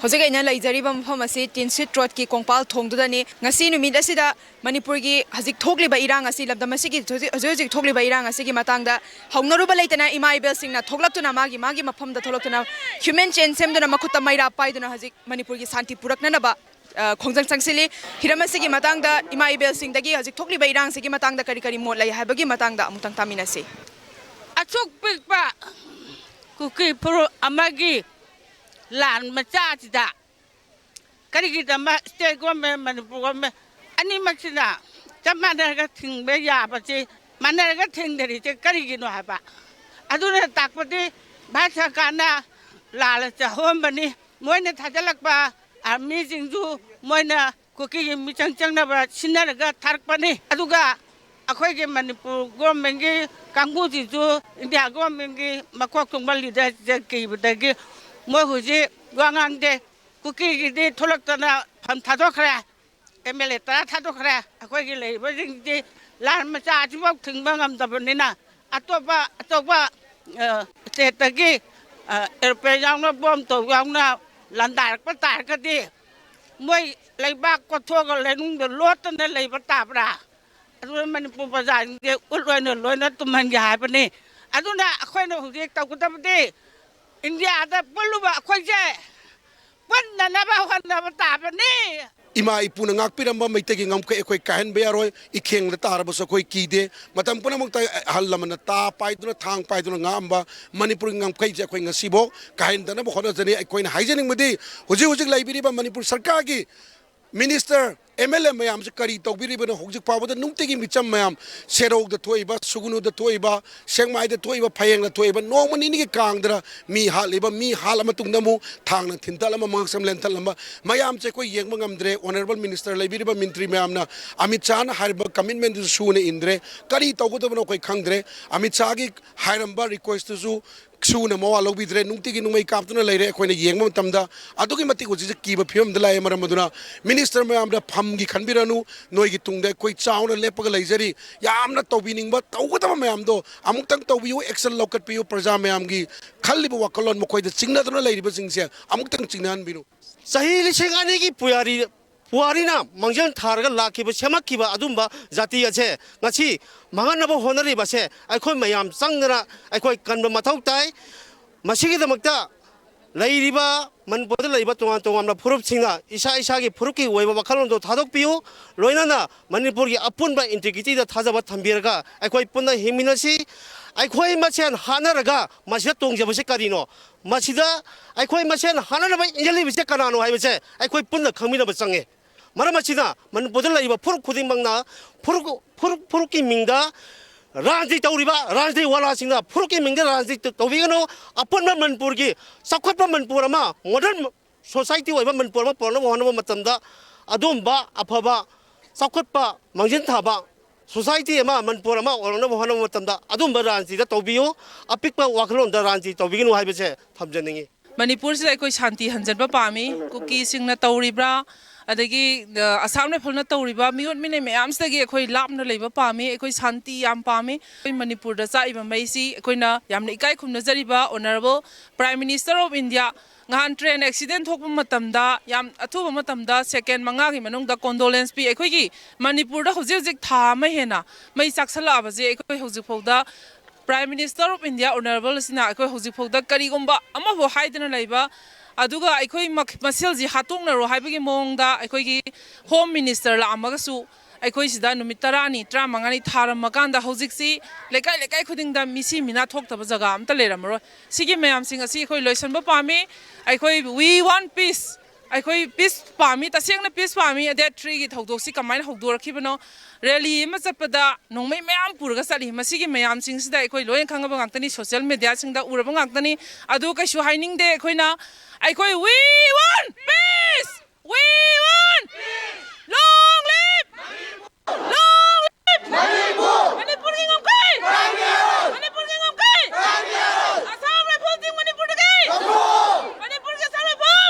ꯍꯧꯖꯤꯛ ꯑꯩꯅ ꯂꯩꯖꯔꯤꯕ ꯃꯐꯝ ꯑꯁꯤ ꯇꯤꯟꯁꯤꯠ ꯔꯣꯗꯀꯤ ꯀꯣꯡꯄꯥꯜ ꯊꯣꯡꯗꯨꯗꯅꯤ ꯉꯁꯤ ꯅꯨꯃꯤꯠ ꯑꯁꯤꯗ ꯃꯅꯤꯄꯨꯔꯒꯤ ꯍꯧꯖꯤꯛ ꯊꯣꯛꯂꯤꯕ ꯏꯔꯥꯡ ꯑꯁꯤ ꯂꯝꯗꯝ ꯑꯁꯤꯒꯤ ꯍꯧꯖꯤꯛ ꯊꯣꯛꯂꯤꯕ ꯏꯔꯥꯡ ꯑꯁꯤꯒꯤ ꯃꯇꯥꯡꯗ ꯍꯧꯅꯔꯨꯕ ꯂꯩꯇꯅ ꯏꯃꯥ ꯏꯕꯦꯜꯁꯤꯡꯅ ꯊꯣꯛꯂꯛꯇꯨꯅ ꯃꯥꯒꯤ ꯃꯐꯝꯗ ꯊꯣꯛꯂꯛꯇꯨꯅ ꯍ꯭ꯌꯨꯃꯦꯟ ꯆꯦꯟ ꯁꯦꯝꯗꯨꯅ ꯃꯈꯨꯠꯇ ꯃꯩꯔꯥ ꯄꯥꯏꯗꯨꯅ ꯍꯧꯖꯤꯛ ꯃꯅꯤꯄꯨꯔꯒꯤ ꯁꯥꯟꯇꯤ ꯄꯨꯔꯛꯅꯅꯕ ꯈꯣꯡꯖꯪ ꯆꯪꯁꯤꯜꯂꯤ ꯍꯤꯔꯝ ꯑꯁꯤꯒꯤ ꯃꯇꯥꯡꯗ ꯏꯃꯥ ꯏꯕꯦꯜꯁꯤꯡꯗꯒꯤ ꯍꯧꯖꯤꯛ ꯊꯣꯛꯂꯤꯕ ꯏꯔꯥꯡꯁꯤꯒꯤ ꯃꯇꯥꯡꯗ ꯀꯔꯤ ꯃꯣꯠ ꯂꯩ ꯍꯥꯏꯕꯒꯤ ꯃꯇꯥꯡꯗ ꯑꯃꯨꯛꯇꯪ ꯇꯥꯃꯤꯟꯅꯁꯤ ꯑꯆꯨꯛ ꯄꯤꯛꯄ ꯀꯨꯀꯤ ꯐꯨꯔꯨꯞ ꯑꯃꯒꯤ ꯂꯥꯟ ꯃꯆꯥꯁꯤꯗ ꯀꯔꯤꯒꯤꯗꯃꯛ ꯁ꯭ꯇꯦꯠ ꯒꯣꯔꯃꯦꯟ ꯃꯅꯤꯄꯨꯔ ꯒꯣꯔꯃꯦꯟ ꯑꯅꯤꯃꯛꯁꯤꯅ ꯆꯞ ꯃꯥꯟꯅꯔꯒ ꯊꯤꯡꯕ ꯌꯥꯕꯁꯤ ꯃꯥꯟꯅꯔꯒ ꯊꯤꯡꯗꯔꯤꯁꯦ ꯀꯔꯤꯒꯤꯅꯣ ꯍꯥꯏꯕ ꯑꯗꯨꯅ ꯇꯥꯛꯄꯗꯤ ꯚꯥꯔꯠ ꯁꯔꯀꯥꯔꯅ ꯂꯥꯜꯂ ꯍꯣꯟꯕꯅꯤ ꯃꯣꯏꯅ ꯊꯥꯖꯤꯜꯂꯛꯄ ꯑꯥꯔꯃꯤꯁꯤꯡꯁꯨ ꯃꯣꯏꯅ ꯀꯨꯀꯤꯒꯤ ꯃꯤꯆꯪ ꯆꯪꯅꯕ ꯁꯤꯟꯅꯔꯒ ꯊꯥꯔꯛꯄꯅꯤ ꯑꯗꯨꯒ ꯑꯩꯈꯣꯏꯒꯤ ꯃꯅꯤꯄꯨꯔ ꯒꯣꯔꯃꯦꯟꯒꯤ ꯀꯥꯡꯕꯨꯁꯤꯁꯨ ꯏꯟꯗꯤꯌꯥ ꯒꯣꯔꯃꯦꯟꯒꯤ ꯃꯀꯣꯛ ꯊꯣꯡꯕ ꯂꯤꯗꯔꯁꯤꯡ ꯀꯤꯕꯗꯒꯤ ꯃꯣꯏ ꯍꯧꯖꯤꯛ ꯋꯥ ꯉꯥꯡꯗꯦ ꯀꯨꯀꯤꯒꯤꯗꯤ ꯊꯣꯛꯂꯛꯇꯅ ꯐꯝ ꯊꯥꯗꯣꯛꯈ꯭ꯔꯦ MLA 10 ꯊꯥꯗꯣꯛꯈ꯭ꯔꯦ ꯑꯩꯈꯣꯏꯒꯤ ꯂꯩꯔꯤꯕꯁꯤꯡꯗꯤ ꯂꯥꯟ ꯃꯆꯥ ꯑꯁꯤꯐꯥꯎ ꯊꯤꯡꯕ ꯉꯝꯗꯕꯅꯤꯅ ꯑꯇꯣꯞꯄ ꯁ꯭ꯇꯦꯠꯇꯒꯤ ꯑꯦꯔꯣꯄ꯭ꯂꯦꯟ ꯌꯥꯎꯅ ꯕꯣꯝ ꯇꯧ ꯌꯥꯎꯅ ꯂꯥꯟꯗꯥꯔꯛꯄ ꯇꯥꯔꯒꯗꯤ ꯃꯣꯏ ꯂꯩꯕꯥꯛ ꯀꯣꯠꯊꯣꯛꯑꯒ ꯂꯩꯅꯨꯡꯗ ꯂꯣꯠꯇꯅ ꯂꯩꯕ ꯇꯥꯕ꯭ꯔꯥ ꯑꯗꯨꯅ ꯃꯅꯤꯄꯨꯔ ꯄ꯭ꯔꯖꯥꯁꯤꯡꯁꯦ ꯎꯠ ꯑꯣꯏꯅ ꯂꯣꯏꯅ ꯇꯨꯝꯍꯟꯒꯦ ꯍꯥꯏꯕꯅꯤ ꯑꯗꯨꯅ ꯑꯩꯈꯣꯏꯅ ꯍꯧꯖꯤꯛ ꯇꯧꯒꯗꯕꯗꯤ ꯏꯟꯗꯤꯌꯥꯗ ꯄꯨꯜꯂꯨꯕ ꯑꯩꯈꯣꯏꯁꯦ ꯄꯨꯟꯅꯅꯕ ꯍꯣꯠꯅꯕ ꯇꯥꯕꯅꯤ ꯏꯃꯥ ꯏꯄꯨꯅ ꯉꯥꯛꯄꯤꯔꯝꯕ ꯃꯩꯇꯩꯒꯤ ꯉꯝꯈꯩ ꯑꯩꯈꯣꯏ ꯀꯥꯏꯍꯟꯕ ꯌꯥꯔꯣꯏ ꯏꯈꯦꯡꯗ ꯇꯥꯔꯕꯁꯨ ꯑꯩꯈꯣꯏ ꯀꯤꯗꯦ ꯃꯇꯝ ꯄꯨꯝꯅꯃꯛꯇ ꯑꯍꯜ ꯂꯃꯟꯅ ꯇꯥ ꯄꯥꯏꯗꯨꯅ ꯊꯥꯡ ꯄꯥꯏꯗꯨꯅ ꯉꯥꯛꯑꯝꯕ ꯃꯅꯤꯄꯨꯔꯒꯤ ꯉꯝꯈꯩꯁꯦ ꯑꯩꯈꯣꯏ ꯉꯁꯤꯐꯥꯎ ꯀꯥꯏꯍꯟꯗꯅꯕ ꯍꯣꯠꯅꯖꯅꯤ ꯑꯩꯈꯣꯏꯅ ꯍꯥꯏꯖꯅꯤꯡꯕꯗꯤ ꯍꯧꯖꯤꯛ ꯂꯩꯕꯤꯔꯤꯕ ꯃꯅꯤꯄꯨꯔ ꯁꯔꯀꯥꯔꯒꯤ ꯃꯤꯅꯤꯁꯇꯔ MLA ꯃꯌꯥꯝꯁꯦ ꯀꯔꯤ ꯇꯧꯕꯤꯔꯤꯕꯅꯣ ꯍꯧꯖꯤꯛ ꯐꯥꯎꯕꯗ ꯅꯨꯡꯇꯤꯒꯤ ꯃꯤꯆꯝ ꯃꯌꯥꯝ ꯁꯦꯔꯧꯗ ꯊꯣꯛꯏꯕ ꯁꯨꯒꯨꯅꯨꯗ ꯊꯣꯛꯏꯕ ꯁꯦꯡꯃꯥꯏꯗ ꯊꯣꯛꯏꯕ ꯐꯌꯦꯡꯗ ꯊꯣꯛꯏꯕ ꯅꯣꯡꯃ ꯅꯤꯅꯤꯒꯤ ꯀꯥꯡꯗꯅ ꯃꯤ ꯍꯥꯠꯂ ꯃꯇꯨꯡꯗ ꯑꯃꯨꯛ ꯊꯥꯡꯅ ꯊꯤꯟꯇꯠꯂꯝꯕ ꯃꯉꯛꯁꯝ ꯂꯦꯟꯊꯠꯂꯝꯕ ꯃꯌꯥꯝꯁꯦ ꯑꯩꯈꯣꯏ ꯌꯦꯡꯕ ꯉꯝꯗ꯭ꯔꯦ ꯑꯣꯅꯔꯦꯕꯜ ꯃꯤꯅꯤꯁꯇꯔ ꯂꯩꯕꯤꯔꯤꯕ ꯃꯤꯟꯇ꯭ꯔꯤ ꯃꯌꯥꯝꯅ ꯑꯃꯤꯠ ꯁꯥꯍꯅ ꯍꯥꯏꯔꯤꯕ ꯀꯃꯤꯠꯃꯦꯟꯗꯨꯁꯨ ꯁꯨꯅ ꯏꯟꯗ꯭ꯔꯦ ꯀꯔꯤ ꯇꯧꯒꯗꯕꯅꯣ ꯑꯩꯈꯣꯏ ꯈꯪꯗ꯭ꯔꯦ ꯑꯃꯤꯠ ꯁꯥꯍꯒꯤ ꯍꯥꯏꯔꯝꯕ ꯔꯤꯀ꯭ꯋꯦꯁꯇꯨꯁꯨ ꯁꯨꯅ ꯃꯋꯥ ꯂꯧꯕꯤꯗ꯭ꯔꯦ ꯅꯨꯡꯇꯤꯒꯤ ꯅꯨꯡꯃꯩ ꯀꯥꯞꯇꯨꯅ ꯂꯩꯔꯦ ꯑꯩꯈꯣꯏꯅ ꯌꯦꯡꯕ ꯃꯇꯝꯗ ꯑꯗꯨꯛꯀꯤ ꯃꯇꯤꯛ ꯍꯧꯖꯤꯛꯁꯦ ꯀꯤꯕ ꯐꯤꯕꯝꯗ ꯂꯥꯛꯑꯦ ꯃꯔꯝ ꯑꯗꯨꯅ ꯃꯤꯅꯤꯁꯇꯔ ꯃꯌꯥꯝꯗ ꯐꯝꯒꯤ ꯈꯟꯕꯤꯔꯅꯨ ꯅꯣꯏꯒꯤ ꯇꯨꯡꯗ ꯑꯩꯈꯣꯏ ꯆꯥꯎꯅ ꯂꯦꯞꯄꯒ ꯂꯩꯖꯔꯤ ꯌꯥꯝꯅ ꯇꯧꯕꯤꯅꯤꯡꯕ ꯇꯧꯒꯗꯕ ꯃꯌꯥꯝꯗꯣ ꯑꯃꯨꯛꯇꯪ ꯇꯧꯕꯤꯌꯨ ꯑꯦꯛꯁꯟ ꯂꯧꯈꯠꯄꯤꯌꯨ ꯄ꯭ꯔꯖꯥ ꯃꯌꯥꯝꯒꯤ ꯈꯜꯂꯤꯕ ꯋꯥꯈꯜꯂꯣꯟ ꯃꯈꯣꯏꯗ ꯆꯤꯡꯅꯗꯨꯅ ꯂꯩꯔꯤꯕꯁꯤꯡꯁꯦ ꯑꯃꯨꯛꯇꯪ ꯆꯤꯡꯅꯍꯟꯕꯤꯌꯨ ꯆꯍꯤ 2002ꯒꯤ ꯄꯨꯋꯥꯔꯤꯅ ꯃꯥꯡꯖꯤꯜ ꯊꯥꯔꯒ ꯂꯥꯛꯈꯤꯕ ꯁꯦꯝꯃꯛꯈꯤꯕ ꯑꯗꯨꯝꯕ ꯖꯥꯇꯤ ꯑꯁꯦ ꯉꯁꯤ ꯃꯥꯡꯍꯟꯅꯕ ꯍꯣꯠꯅꯔꯤꯕꯁꯦ ꯑꯩꯈꯣꯏ ꯃꯌꯥꯝ ꯆꯪꯗꯅ ꯑꯩꯈꯣꯏ ꯀꯟꯕ ꯃꯊꯧ ꯇꯥꯏ ꯃꯁꯤꯒꯤꯗꯃꯛꯇ ꯂꯩꯔꯤꯕ ꯃꯅꯤꯄꯨꯔꯗ ꯂꯩꯕ ꯇꯣꯉꯥꯟꯕ ꯐꯨꯔꯨꯞꯁꯤꯡꯅ ꯏꯁꯥꯒꯤ ꯐꯨꯔꯨꯞꯀꯤ ꯑꯣꯏꯕ ꯋꯥꯈꯜꯂꯣꯟꯗꯣ ꯊꯥꯗꯣꯛꯄꯤꯌꯨ ꯂꯣꯏꯅꯅ ꯃꯅꯤꯄꯨꯔꯒꯤ ꯑꯄꯨꯟꯕ ꯏꯟꯇꯤꯒ꯭ꯔꯤꯇꯤꯗ ꯊꯥꯖꯕ ꯊꯝꯕꯤꯔꯒ ꯑꯩꯈꯣꯏ ꯄꯨꯟꯅ ꯍꯤꯡꯃꯤꯟꯅꯁꯤ ꯑꯩꯈꯣꯏ ꯃꯁꯦꯟ ꯍꯥꯠꯅꯔꯒ ꯃꯁꯤꯗ ꯇꯣꯡꯖꯕꯁꯦ ꯀꯔꯤꯅꯣ ꯃꯁꯤꯗ ꯑꯩꯈꯣꯏ ꯃꯁꯦꯟ ꯍꯥꯠꯅꯅꯕ ꯏꯟꯖꯜꯂꯤꯕꯁꯦ ꯀꯅꯥꯅꯣ ꯍꯥꯏꯕꯁꯦ ꯑꯩꯈꯣꯏ ꯄꯨꯟꯅ ꯈꯪꯃꯤꯟꯅꯕ ꯆꯪꯉꯦ ꯃꯔꯝ ꯑꯁꯤꯅ ꯃꯅꯤꯄꯨꯔꯗ ꯂꯩꯔꯤꯕ ꯐꯨꯔꯨꯞ ꯈꯨꯗꯤꯡꯃꯛꯅ ꯐꯨꯔꯨꯞꯀꯤ ꯃꯤꯡꯗ ꯔꯥꯖꯅꯤꯇꯤ ꯇꯧꯔꯤꯕ ꯔꯥꯖꯅꯤꯇꯤ ꯋꯥꯂꯥꯁꯤꯡꯅ ꯐꯨꯔꯨꯞꯀꯤ ꯃꯤꯡꯗ ꯔꯥꯖꯅꯤꯇꯤ ꯇꯧꯕꯤꯒꯅꯨ ꯑꯄꯨꯟꯕ ꯃꯅꯤꯄꯨꯔꯒꯤ ꯆꯥꯎꯈꯠꯄ ꯃꯅꯤꯄꯨꯔ ꯑꯃ ꯃꯣꯗꯔꯟ ꯁꯣꯁꯥꯏꯇꯤ ꯑꯣꯏꯕ ꯃꯅꯤꯄꯨꯔ ꯑꯃ ꯄꯨꯔꯛꯅꯕ ꯍꯣꯠꯅꯕ ꯃꯇꯝꯗ ꯑꯗꯨꯝꯕ ꯑꯐꯕ ꯆꯥꯎꯈꯠꯄ ꯃꯥꯡꯖꯤꯜ ꯊꯥꯕ ꯁꯣꯁꯥꯏꯇꯤ ꯑꯃ ꯃꯅꯤꯄꯨꯔ ꯑꯃ ꯑꯣꯏꯔꯛꯅꯕ ꯍꯣꯠꯅꯕ ꯃꯇꯝꯗ ꯑꯗꯨꯝꯕ ꯔꯥꯖꯅꯤꯇꯤꯗ ꯇꯧꯕꯤꯌꯨ ꯑꯄꯤꯛꯄ ꯋꯥꯈꯜꯂꯣꯟꯗ ꯔꯥꯖꯅꯤꯇꯤ ꯇꯧꯕꯤꯒꯅꯨ ꯍꯥꯏꯕꯁꯦ ꯊꯝꯖꯅꯤꯡꯉꯤ ꯃꯅꯤꯄꯨꯔꯁꯤꯗ ꯑꯩꯈꯣꯏ ꯁꯥꯟꯇꯤ ꯍꯟꯖꯟꯕ ꯄꯥꯝꯃꯤ ꯀꯨꯀꯤꯁꯤꯡꯅ ꯇꯧꯔꯤꯕ꯭ꯔꯥ ꯑꯗꯒꯤ ꯑꯁꯥꯝ ꯔꯥꯏꯐꯜꯅ ꯇꯧꯔꯤꯕ ꯃꯤꯑꯣꯠ ꯃꯤꯅꯩ ꯃꯌꯥꯝꯁꯤꯗꯒꯤ ꯑꯩꯈꯣꯏ ꯂꯥꯞꯅ ꯂꯩꯕ ꯄꯥꯝꯃꯤ ꯑꯩꯈꯣꯏ ꯁꯥꯟꯇꯤ ꯌꯥꯝ ꯄꯥꯝꯃꯤ ꯑꯩꯈꯣꯏ ꯃꯅꯤꯄꯨꯔꯗ ꯆꯥꯛꯏꯕ ꯃꯩꯁꯤ ꯑꯩꯈꯣꯏꯅ ꯌꯥꯝꯅ ꯏꯀꯥꯏ ꯈꯨꯝꯅꯖꯔꯤꯕ honourable prime minister of India ꯉꯍꯥꯟ ꯇ꯭ꯔꯦꯟ ꯑꯦꯛꯁꯤꯗꯦꯟ ꯊꯣꯛꯄ ꯃꯇꯝꯗ ꯌꯥꯝ ꯑꯊꯨꯕ ꯃꯇꯝꯗ ꯁꯦꯀꯦꯟ 5ꯒꯤ ꯃꯅꯨꯡꯗ ꯀꯣꯟꯗꯣꯂꯦꯟꯁ ꯄꯤ ꯑꯩꯈꯣꯏꯒꯤ ꯃꯅꯤꯄꯨꯔꯗ ꯍꯧꯖꯤꯛ ꯊꯥ ꯑꯃ ꯍꯦꯟꯅ ꯃꯩ ꯆꯥꯛꯁꯜꯂꯛꯑꯕꯁꯦ ꯑꯩꯈꯣꯏ ꯍꯧꯖꯤꯛꯐꯥꯎꯗ prime minister of India honourable ꯑꯁꯤꯅ ꯑꯩꯈꯣꯏ ꯍꯧꯖꯤꯛꯐꯥꯎꯗ ꯀꯔꯤꯒꯨꯝꯕ ꯑꯃꯐꯥꯎ ꯍꯥꯏꯗꯅ ꯂꯩꯕ ꯑꯗꯨꯒ ꯑꯩꯈꯣꯏ ꯃꯁꯦꯜꯁꯤ ꯍꯥꯠꯇꯣꯛꯅꯔꯣ ꯍꯥꯏꯕꯒꯤ ꯃꯑꯣꯡꯗ ꯑꯩꯈꯣꯏꯒꯤ ꯍꯣꯝ ꯃꯤꯅꯤꯁꯇꯔ ꯂꯥꯛꯑꯝꯃꯒꯁꯨ ꯑꯩꯈꯣꯏꯁꯤꯗ ꯅꯨꯃꯤꯠ 10ꯅꯤ 15ꯅꯤ ꯊꯥꯔꯝꯃꯀꯥꯟꯗ ꯍꯧꯖꯤꯛꯁꯤ ꯂꯩꯀꯥꯏ ꯈꯨꯗꯤꯡꯗ ꯃꯤꯁꯤ ꯃꯤꯅꯥ ꯊꯣꯛꯇꯕ ꯖꯒꯥ ꯑꯝꯇ ꯂꯩꯔꯝꯃꯔꯣꯏ ꯁꯤꯒꯤ ꯃꯌꯥꯝꯁꯤꯡ ꯑꯁꯤ ꯑꯩꯈꯣꯏ ꯂꯣꯏꯁꯤꯟꯕ ꯄꯥꯝꯃꯤ ꯑꯩꯈꯣꯏ ꯋꯤ ꯋꯥꯟ ꯄꯤꯁ ꯑꯩꯈꯣꯏ ꯄꯤꯁ ꯄꯥꯝꯃꯤ ꯇꯁꯦꯡꯅ ꯄꯤꯁ ꯄꯥꯝꯃꯤ ꯗꯦꯠ 3ꯒꯤ ꯊꯧꯗꯣꯛꯁꯤ ꯀꯃꯥꯏꯅ ꯍꯧꯗꯣꯔꯛꯈꯤꯕꯅꯣ ꯔꯦꯂꯤ ꯑꯃ ꯆꯠꯄꯗ ꯅꯣꯡꯃꯩ ꯃꯌꯥꯝ ꯄꯨꯔꯒ ꯆꯠꯂꯤ ꯃꯁꯤꯒꯤ ꯃꯌꯥꯝꯁꯤꯡꯁꯤꯗ ꯑꯩꯈꯣꯏ ꯂꯣꯏꯅ ꯈꯪꯉꯕ ꯉꯥꯛꯇꯅꯤ ꯁꯣꯁꯤꯌꯦꯜ ꯃꯦꯗꯤꯌꯥꯁꯤꯡꯗ ꯎꯔꯕ ꯉꯥꯛꯇꯅꯤ ꯑꯗꯨ ꯀꯩꯁꯨ ꯍꯥꯏꯅꯤꯡꯗꯦ ꯑꯩꯈꯣꯏꯅ ꯑꯩꯈꯣꯏ ꯋꯤ ꯋꯥꯟ ꯄꯤꯁ ꯋꯤ ꯋꯥꯟ ꯂꯣꯡ ꯂꯤꯚ ꯂꯣꯡ ꯂꯤꯚ ꯃꯅꯤꯄꯨꯔꯒꯤ ꯉꯝꯈꯩ ꯃꯅꯤꯄꯨꯔꯒꯤ ꯉꯝꯈꯩ ꯑꯁꯥꯝ ꯔꯥꯏꯐꯜꯁꯤꯡ ꯃꯅꯤꯄꯨꯔꯗꯒꯤ ꯃꯅꯤꯄꯨꯔꯒꯤ ꯑꯁꯥꯝ ꯔꯥꯏꯐꯜ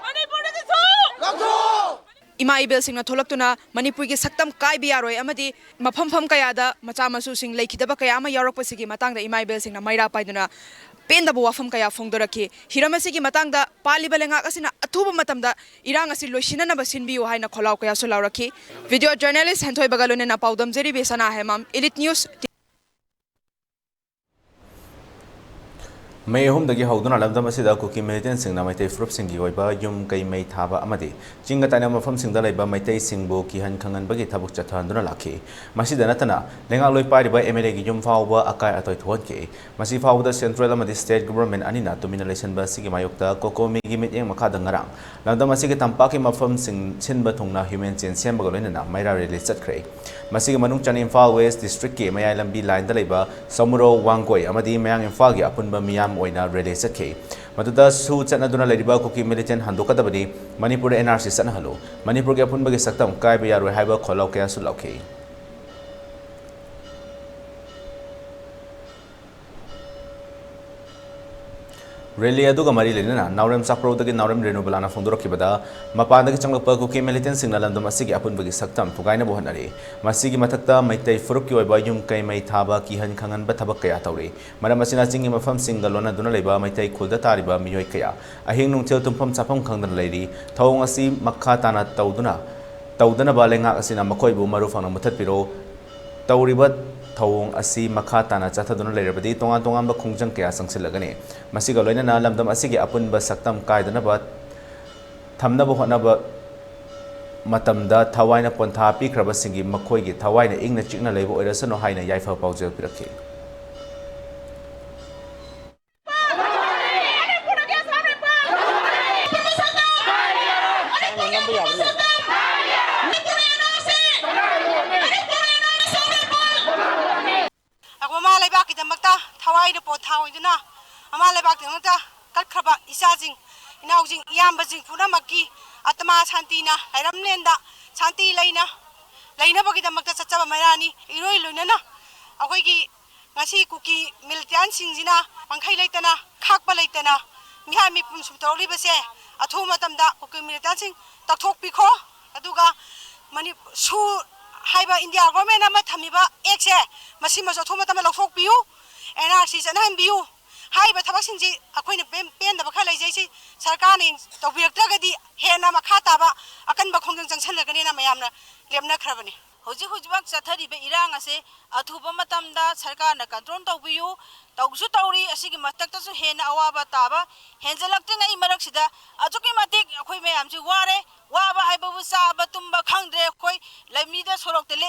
ꯃꯅꯤꯄꯨꯔꯗꯒꯤ ima ibel sing na tholakuna Manipur gi saktam kai bi yaroi amadi mafam fam kaya da macha masu sing lekhidaba kaya ama yarak pasigi matang da ima ibel sing na maira paiduna penda bo wafam kaya phongdoraki hiramasi gi matang da pali balenga asina athuba matamda irang asi loisina na basin biu haina kholaw kaya sulauraki video journalist henthoi bagalone na paudam jeri besana hemam elite news May home the Gihoduna Lamda Masida cookie militant sing na Mate Frup Singi Waiba, Yum Kay May Taba Amadi, Jingatanama from Singdalaba, Mate Singbo, Kihan Kangan Bagi Tabuk Chatanduna Laki, Masida Natana, Lengaloi Party by Emily Yum Fawa, Akai Atoy 1K, Masifa the Central Amadi State Government Anina, Domination Basigi Mayokta, Coco Migi Meeting Makadangarang, Landa Masigi Tampaki Mafam Sing Sinbatungna Humans in Sembagolina, Mayra released at Cray. Masigi Manunchan in Far West District, Mayalam B Line the Labor, Samuro Wangoi, Amadi Mayang in Fagi, Apunba Miam oina release ke maduda su chana duna leriba kuki militant handoka dabani Manipur NRC sana halo Manipur ge apun bagi saktam kai be yaro haiba kholau kya su lauke Rally aduga mari lenana Naorem sakro dagi Naorem renewable ana fondoro kibada mapanda gi changlapa kuki militant signal andam asigi apun bagi saktam thugaina bohanari masigi mathakta maitai furup ki oiba yum kai mai thaba ki han khangan ba thabak kaya tawri maram asina singi mafam singalona duna leiba maitai khulda tariba miyoi kaya ahing nungthel tumpham chapam khangdan leiri thawng asi makha tana tawdana balenga asina makoi bu maru fang mathat piro tawriba thawng asi makha tana chathaduna leirabadi tonga ba khungjang kaya sangsilagani masiga loina na lamdam asigi apun ba saktam kaidana ba thamna ba hona ba matamda thawaina pontha pikraba singi makhoi gi thawaina ingna chikna leibo oirasano haina yaifa paujel pirakhe Inaujing Yambazing Punamaki, Atama Santina, Iramnenda, Santi Laina, Laina Bagita Makta Sachava Marani, Iroi Lunana, Awaki, Nasi Cookie, Militan Singzina, Mankai Laitana, Kakba Laitana, Mihami Pumsutori Base, Atomatamda, Cookie Militancing, Tatok Pico, Aduga, Mani Su Haiba India, Romana Matamiba, Exe, Massimas Automatama of Folk View, and Arsis and I'm view. Hai ba thabak singji akhoi na pen da bakha lai jai si sarkar ni tawbirak tagadi hena makha ta ba akan ba khongjang jangsan lagani na mayamna lemna khrabani hoji hojibak chathari be irang ase athuba matamda sarkar na control tawbiyu tawsu tawri asigi matak ta su hena awaba ta ba henjalakte ngai marak sida ajuki matik akhoi mayam ji ware waba hai babu sa ba tumba khangdre khoi lami da sorok te le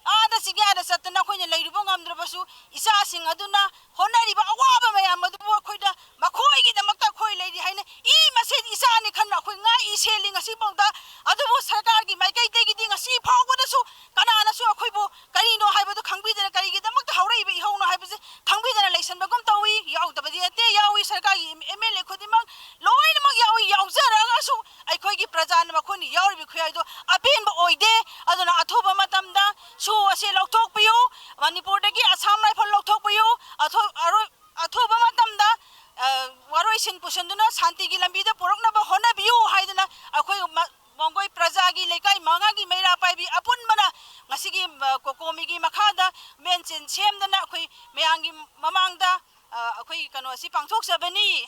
ada sigya da satna khoi ne leirubo ngamdra basu isa sing aduna honari ba awaba mayam madu khoi da makhoi gi da makta khoi leidi haine I mase isa ni khanna khoi nga I selling asi bangda adu sarkar gi mai kai te gi ding asi phawgo da su kana na su khoi bo kari no hai ba du khangbi da kari gi da makta haurai bi hau no hai ba se khangbi da election ba gum tawi yaw da ba di te yawi sarkar gi MLA khodi mang loi na mag yawi yaw zara ga su ai khoi gi praja na khoni yawi bi khoi do apin ba oide aduna athoba matamda su ase lokthok piyo Manipur da gi Assam rifle lokthok piyo athoba matamda waroi sin pusanduna santi gi lambi da porokna ba hona biu haidana akhoi mongoi praja gi lekai manga gi meira pai bi apun bana ngasigi kokomi gi makhada menchen semdana akhoi meangi mamangda akhoi kano si pangthok sabani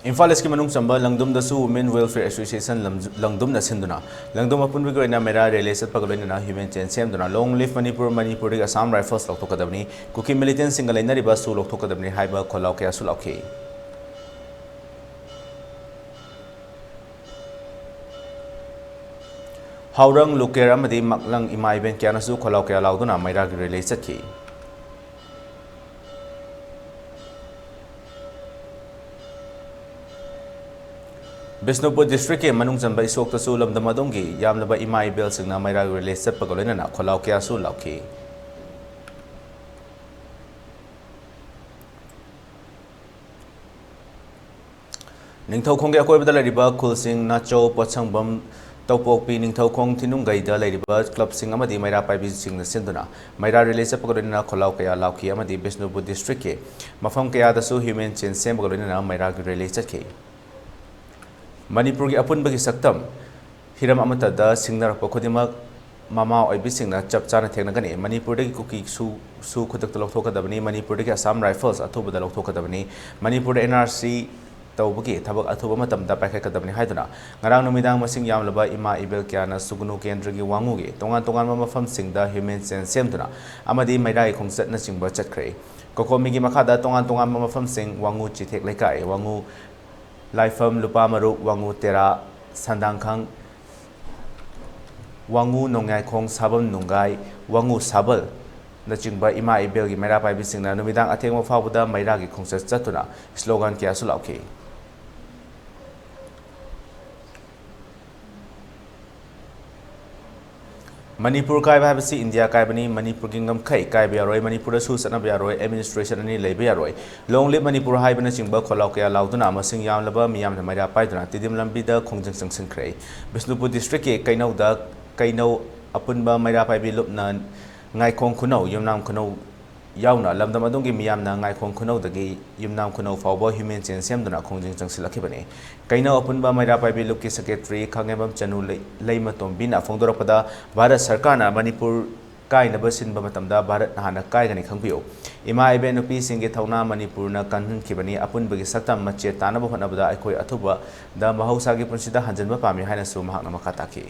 Imphal East Manung Chamba Langdum da su Women Welfare Association Langdum na sinduna Langdum apun bi goina mera release pagaloina na human chain semduna long live Manipur Assam Rifles lok thokadabni kuki militant single ina riba su lok thokadabni haiba kholau kya su lauke Haurang Lukera amadi maklang imai ben kya na su kholau kya lauduna maira release ki Bisnupur district ke manung chamba isok tasu lamdam adongi yamlaba imai bel singna maira release set pagolena na kholau kya su lauke Ningthau khongge akoi badala riba khulsing na chau pachangbam tawpokpi ningthau khong thinung gaida leriba club sing amadi maira paibi singna sinduna maira release pagolena kholau kya lauki amadi Bisnupur district ke mafam kya dasu human chain sem pagolena na maira release ke Manipur ki apun bagi saktam hiram amata da singnar pokodimak mama oibisingna chapchana thegnagani Manipur de kuki su khudak lokthokadabani Manipur de Assam Rifles athuba da lokthokadabani Manipur de NRC tawbuki thabak athuba matamda paikhaikadabani haiduna ngarang numidang masing yamlaba ima ibel kyana sugunu kendragi wangugi tongan mafam singda human sense semduna amadi mairai khongset na chingba chatkre kokomigi makhada tongan mafam sing wangu chithek lekai wangu laifam lupa maruk wangu tera sandangkhang wangu nongai khong sabam nungai wangu sabal na chingba ima ibel gi mera pai bisingna numidang athengma fawbuda maira gi khongset chatuna slogan kya sulauki Manipur kai ba basi India kai bani Manipur kingdom kai bayaroi Manipur su sana bayaroi administration ani lei bayaroi long live Manipur hai bana chingba kholau kya lauduna masing yam laba miyam na maira pai duna tidim lambi da khongjang sangsin krai Bisnupur district ke kainau da kainau apunba maira pai bi lupna ngai khong khunau yumnam khunau yauna lamdam adungi miyam na ngai khong khunau dagi yumnam khunau fawba human sense semduna khongjang sangsilakhi bani kainau apunba maira pai bi lupki secretary khangembam chanu leima tombina phongdorapada Bharat Sarkar na Manipur kai na basin ba matamda Bharat hana kai gani khangbiyo ima ibe nupi singe thauna Manipur na kanhun khibani apun bagi saktam mache tanaba honabada aikoi athuba da mahausa gi punsida hanjanba pami haina su mahakna makataki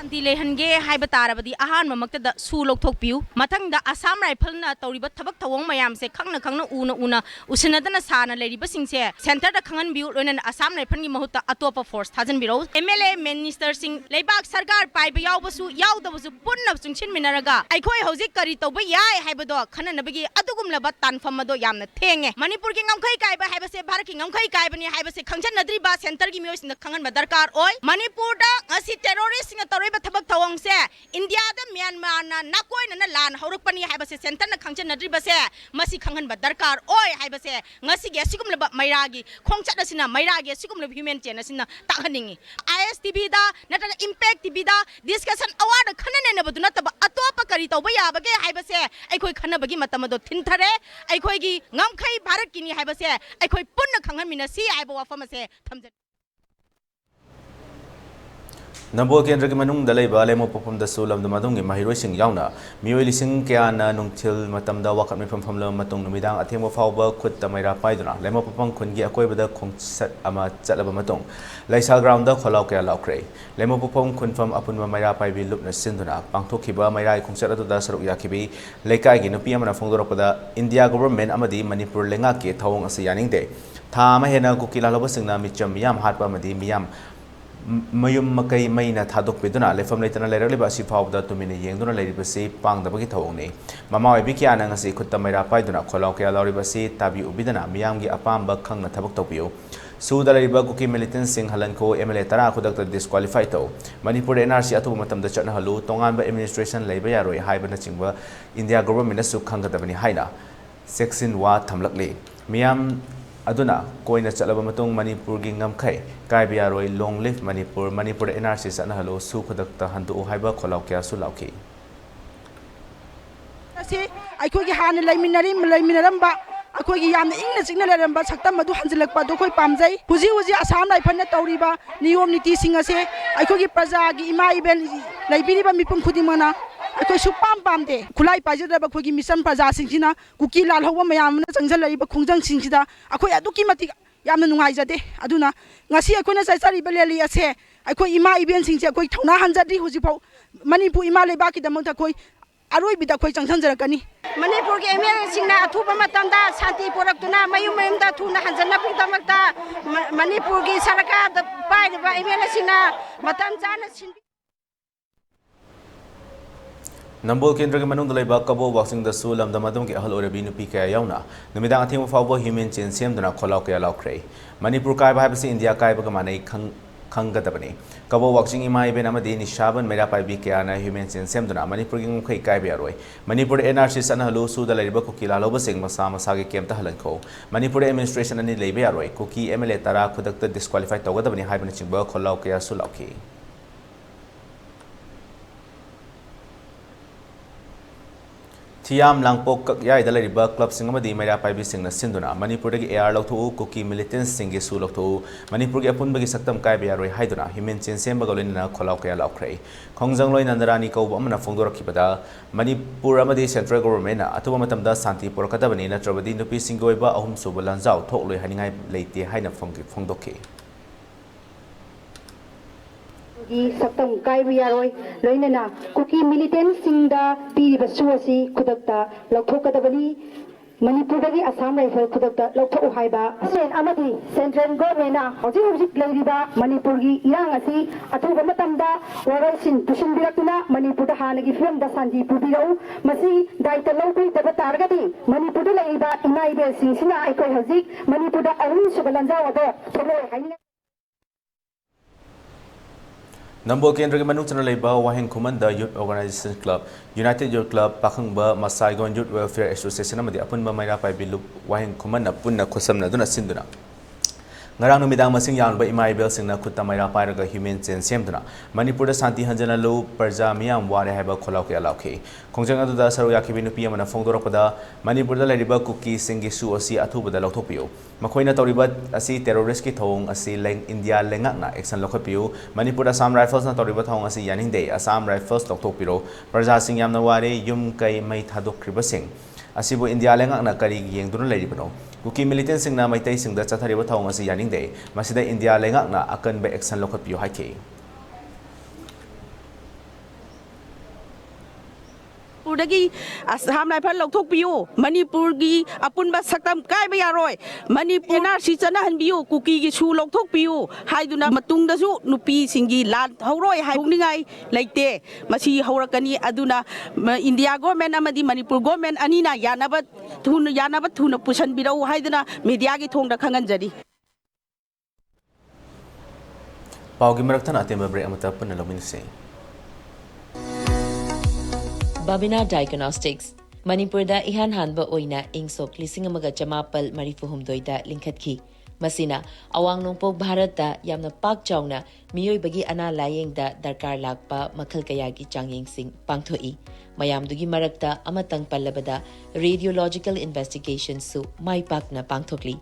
Anti lehange haiba tarabadi ahan mamakta su lokthokpiu mathangda Assam Rifle na tawriba thabak thawong mayam se khangna una usinadana sana leriba singse center da khangan biu loina Assam Rifle gi mahutta atopa force thajan biro MLA minister sing leibak sarkar paiba yawbasu yawdabasu punna chungchin minaraga aikhoi hojik kari tawba yai haibado khananabagi adugum laba tanfamado yamna thenge Manipur gi ngamkhai kaiba haibase Bharat gi ngamkhai kaibani haibase khangchan nadriba center gi miyos na khangan badarkar oi Manipur da ngasi terrorist singa thabak thawong se India da Myanmar na nakoi na lan horukpani haibase center na khangchen nadri base masi khanghan ba darkar oi haibase ngasi ge sigum laba mairagi khongchat asina mairagi sigum laba human chain asina takhaningi ISTV da nata impact TV da discussion award khanane na baduna taba atopa kari tawba yabage haibase aikoi khanabagi matamado thinthare aikoi gi ngamkhai Bharat kini haibase aikoi punna khanghan minasi aiba wafam se thamja Nambol Kendra ki manung dalai ba lemo popom da sulam da madung gi mahiroi sing yauna mioi lising kya na nungthil matam da wakat mi pham lam matung numidang athengwa fawba khut ta maira paiduna lemo popong khun gi akoi bada khongsat ama chatlaba matung laisal ground da kholau kya laukre lemo popong khun pham apun ma maira pai bi lupna sinduna pangthokhiba maira khongsat atu da saruk yakhibi leikai gi nupi amana phongdorapada India government amadi Manipur lenga ke thawong ase yaningde tha ma hena kukila loba singna micham yam hatpa amadi miyam mayum makai maina thadok peduna lefam leitana leraliba si fawda tumine yengduna leriba si pangdabagi thawongni mama obi kya na ngasi khutta maira paiduna kholau kya lawriba si tabi ubidana miyamgi apamba khangna thabak tawpiu suda leriba kuki militant sing halan ko MLA tara khudakta disqualify taw Manipur NRC atu matamda chana halu tonganba administration leiba yaroi haibana chingba India government su khangadabani haina section wa thamlakli miyam aduna koina chalaba matung Manipur gi ngamkhai kai biaroi long live Manipur NRC sana halo su khudakta handu haiba kholau kya su lauki asi aikoi gi han laiminaramba akoi gi yamna ingna chingna leramba saktam madu hanjilakpa do khoi pamjai huji Assam Rifle na tawriba niyom niti singa se aikoi gi praja gi ima iben laibiriba mipum khudimana akoi su pamde khulai pajadaba khoi gi mission praja singina kuki lal hoba mayamna changjal khongjang singsida akoi aduki mati yamna nungai jade aduna ngasi akoina chaisari beleli ase akoi ima iben singse akoi thona hanjadi huji pau Manipur ima leba ki damang koi aroi bida koi changsanjarakani Manipur ki MLA singna athuba matamda santi poraktuna mayum da thuna hanjana pi damakta Manipur ki sarkar da paiba MLA singna matam chana sin Nambol Kendra ki manung dalai ba kabo boxing da sulam da madum ki ahal orabi nupi kaya yauna numidang athengwa fawba human chain semduna kholau kya laukre Manipur kai ba habisi India kai ba manai khanggadabani kabo boxing ima iben amadi nishaban mera pai bi kya na human chain semduna Manipur gi ngkhai kai biaroi Manipur NRC sana halu su da lariba ko kila loba sing masa gi kemta halanko Manipur administration ani leibe aroi ko ki MLA tara khudakta disqualify tawgadabani haibani chingba kholau kya su lauki Thiam Langpok Yai the Lady Club Singamadi Maya Pibi Sing Sinduna, Manipur air Lotu, Cookie militants sing Su Lotu, Manipur Apunbagi Satam Kaibiaro Haiduna, Himin Sin Bagolina Kolaka Laukre, Kongzang Loin and Raniko Womana Fondora Kipata, Manipur Amadi Central Government, Atuamatamda Santi Porkatabani, Travadi Nupi Singoiba, Ahum Subalanzao, totally hiding late the Haina Fondoke. Satam Kaibiaroi, Loinana, Cookie militants sing the Piri Basuasi, Kudakta, Lokokadabani, Manipuri, Assam Rifle, Kudakta, Loko Haiba, Sen Amadi, Central Government, Ozzy Ladiba, Manipuri, Yangasi, Atuamatamda, Warasin, Pushin Biratuna, Manipur Hanagi film, the Sanji Pubio, Masi, Daita Loki, the Targati, Manipur Laiba, Inaibe Sinsina, Eko Hazik, Manipur Arun Subalanza, Toro, Number Kendra Manu Labor, Wahing Command, the Youth Organization Club, United Youth Club, Pakangba, Masaigon Youth Welfare Association, the Apunba Maya Bilu, Wahing Command, Puna Kosam Naduna Sinduna. Narang Midang Masing Yan by Imai Belsing Kutamaya Paraga Humans and Semduna, Manipur Santi Hanjana Low, Perzamiam, Ware Haba Kolaki Alaki, Konjanga da Saruyaki Vinupiam and a Fondorapada, Manipur Ladiba Cookie Singisu or Si Atuba the Lotopio, Makoina Toribat, a sea terrorist Tong, a sea Leng India Lengana, Exan Lokopio, Manipur Assam Rifles and Toribatong as a Yaning Day, Assam Rifles Lotopiro, Perzasing Yamnaware, Yum Kai Mait Hadok Kribasing. Asibu India Lengana Kari Yang Dun Ladipo. Cookie militants in Namai Sing the Satariba Tong as a Yaning Day, Masida India Lengana, Akan by Exan Lokopio Hike. Manipur Assam Rifle Lokok Piu, Manipur gi Apunba Satam Kaibiaroi, Manipur Sitana and Biu, Cookie Shu Lokok Piu, Haiduna Matunda Su, Nupi Singi, Land, Horoi, Hauningai, like te, Masi Horakani Aduna, India government, Amadi Manipur government, Anina, Yanabat, Tuna Pushan Bido, Haiduna, Mediagi Tong the Kanganjadi. Paugi Maratana Timber Amatapan and Lominse. Babina Diagnostics Manipur da ihan hanba oina ingsok lising amaga chamapal marifuhum doida linkhatki masina awang nongpok Bharat da yamna pak chawna miyoi bagi ana layeng da darkar lakpa makhal kaya gi changyeng sing pangthoi mayam dugi marakta amatang pallabada radiological investigation su mai pakna pangthokli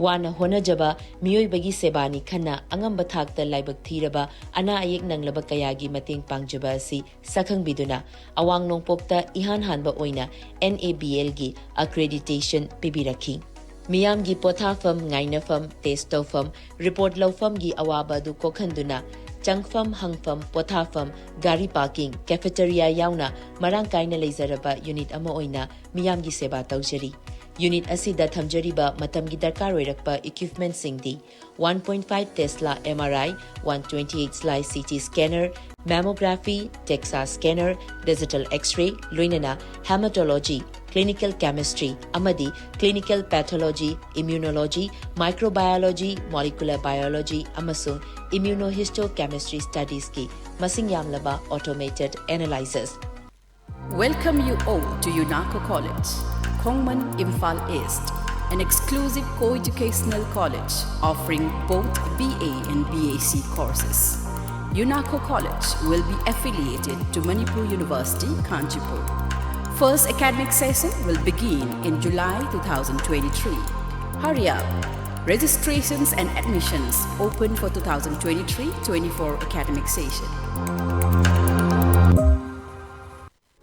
wana hona jaba miyoi bagi sebani khana angamba thakta laibak thiraba ana ayek nanglaba kayagi mating pangjaba si sakhang biduna awang nongpokta ihan hanba oina NABL gi accreditation pibirakhi miyam gi pothafam ngainafam testofam report lawfam gi awaba du kokhanduna changfam hangfam pothafam gari parking cafeteria yauna marang kaina leizaraba unit ama oina miyam gi seba tawjari Unit asida thamjariba matamgi darkar oirakpa equipment singdi 1.5 Tesla MRI, 128 slice CT scanner, mammography, DEXA scanner, digital X-ray, loinana, hematology, clinical chemistry, amadi, clinical pathology, immunology, microbiology, molecular biology, amasung immunohistochemistry studies ki masing yamlaba automated analyzers. Welcome you all to UNACO College, Kongman Imphal East, an exclusive co-educational college offering both BA and BAc courses. UNACO College will be affiliated to Manipur University, Kanchipur. First academic session will begin in July 2023. Hurry up! Registrations and admissions open for 2023-24 academic session.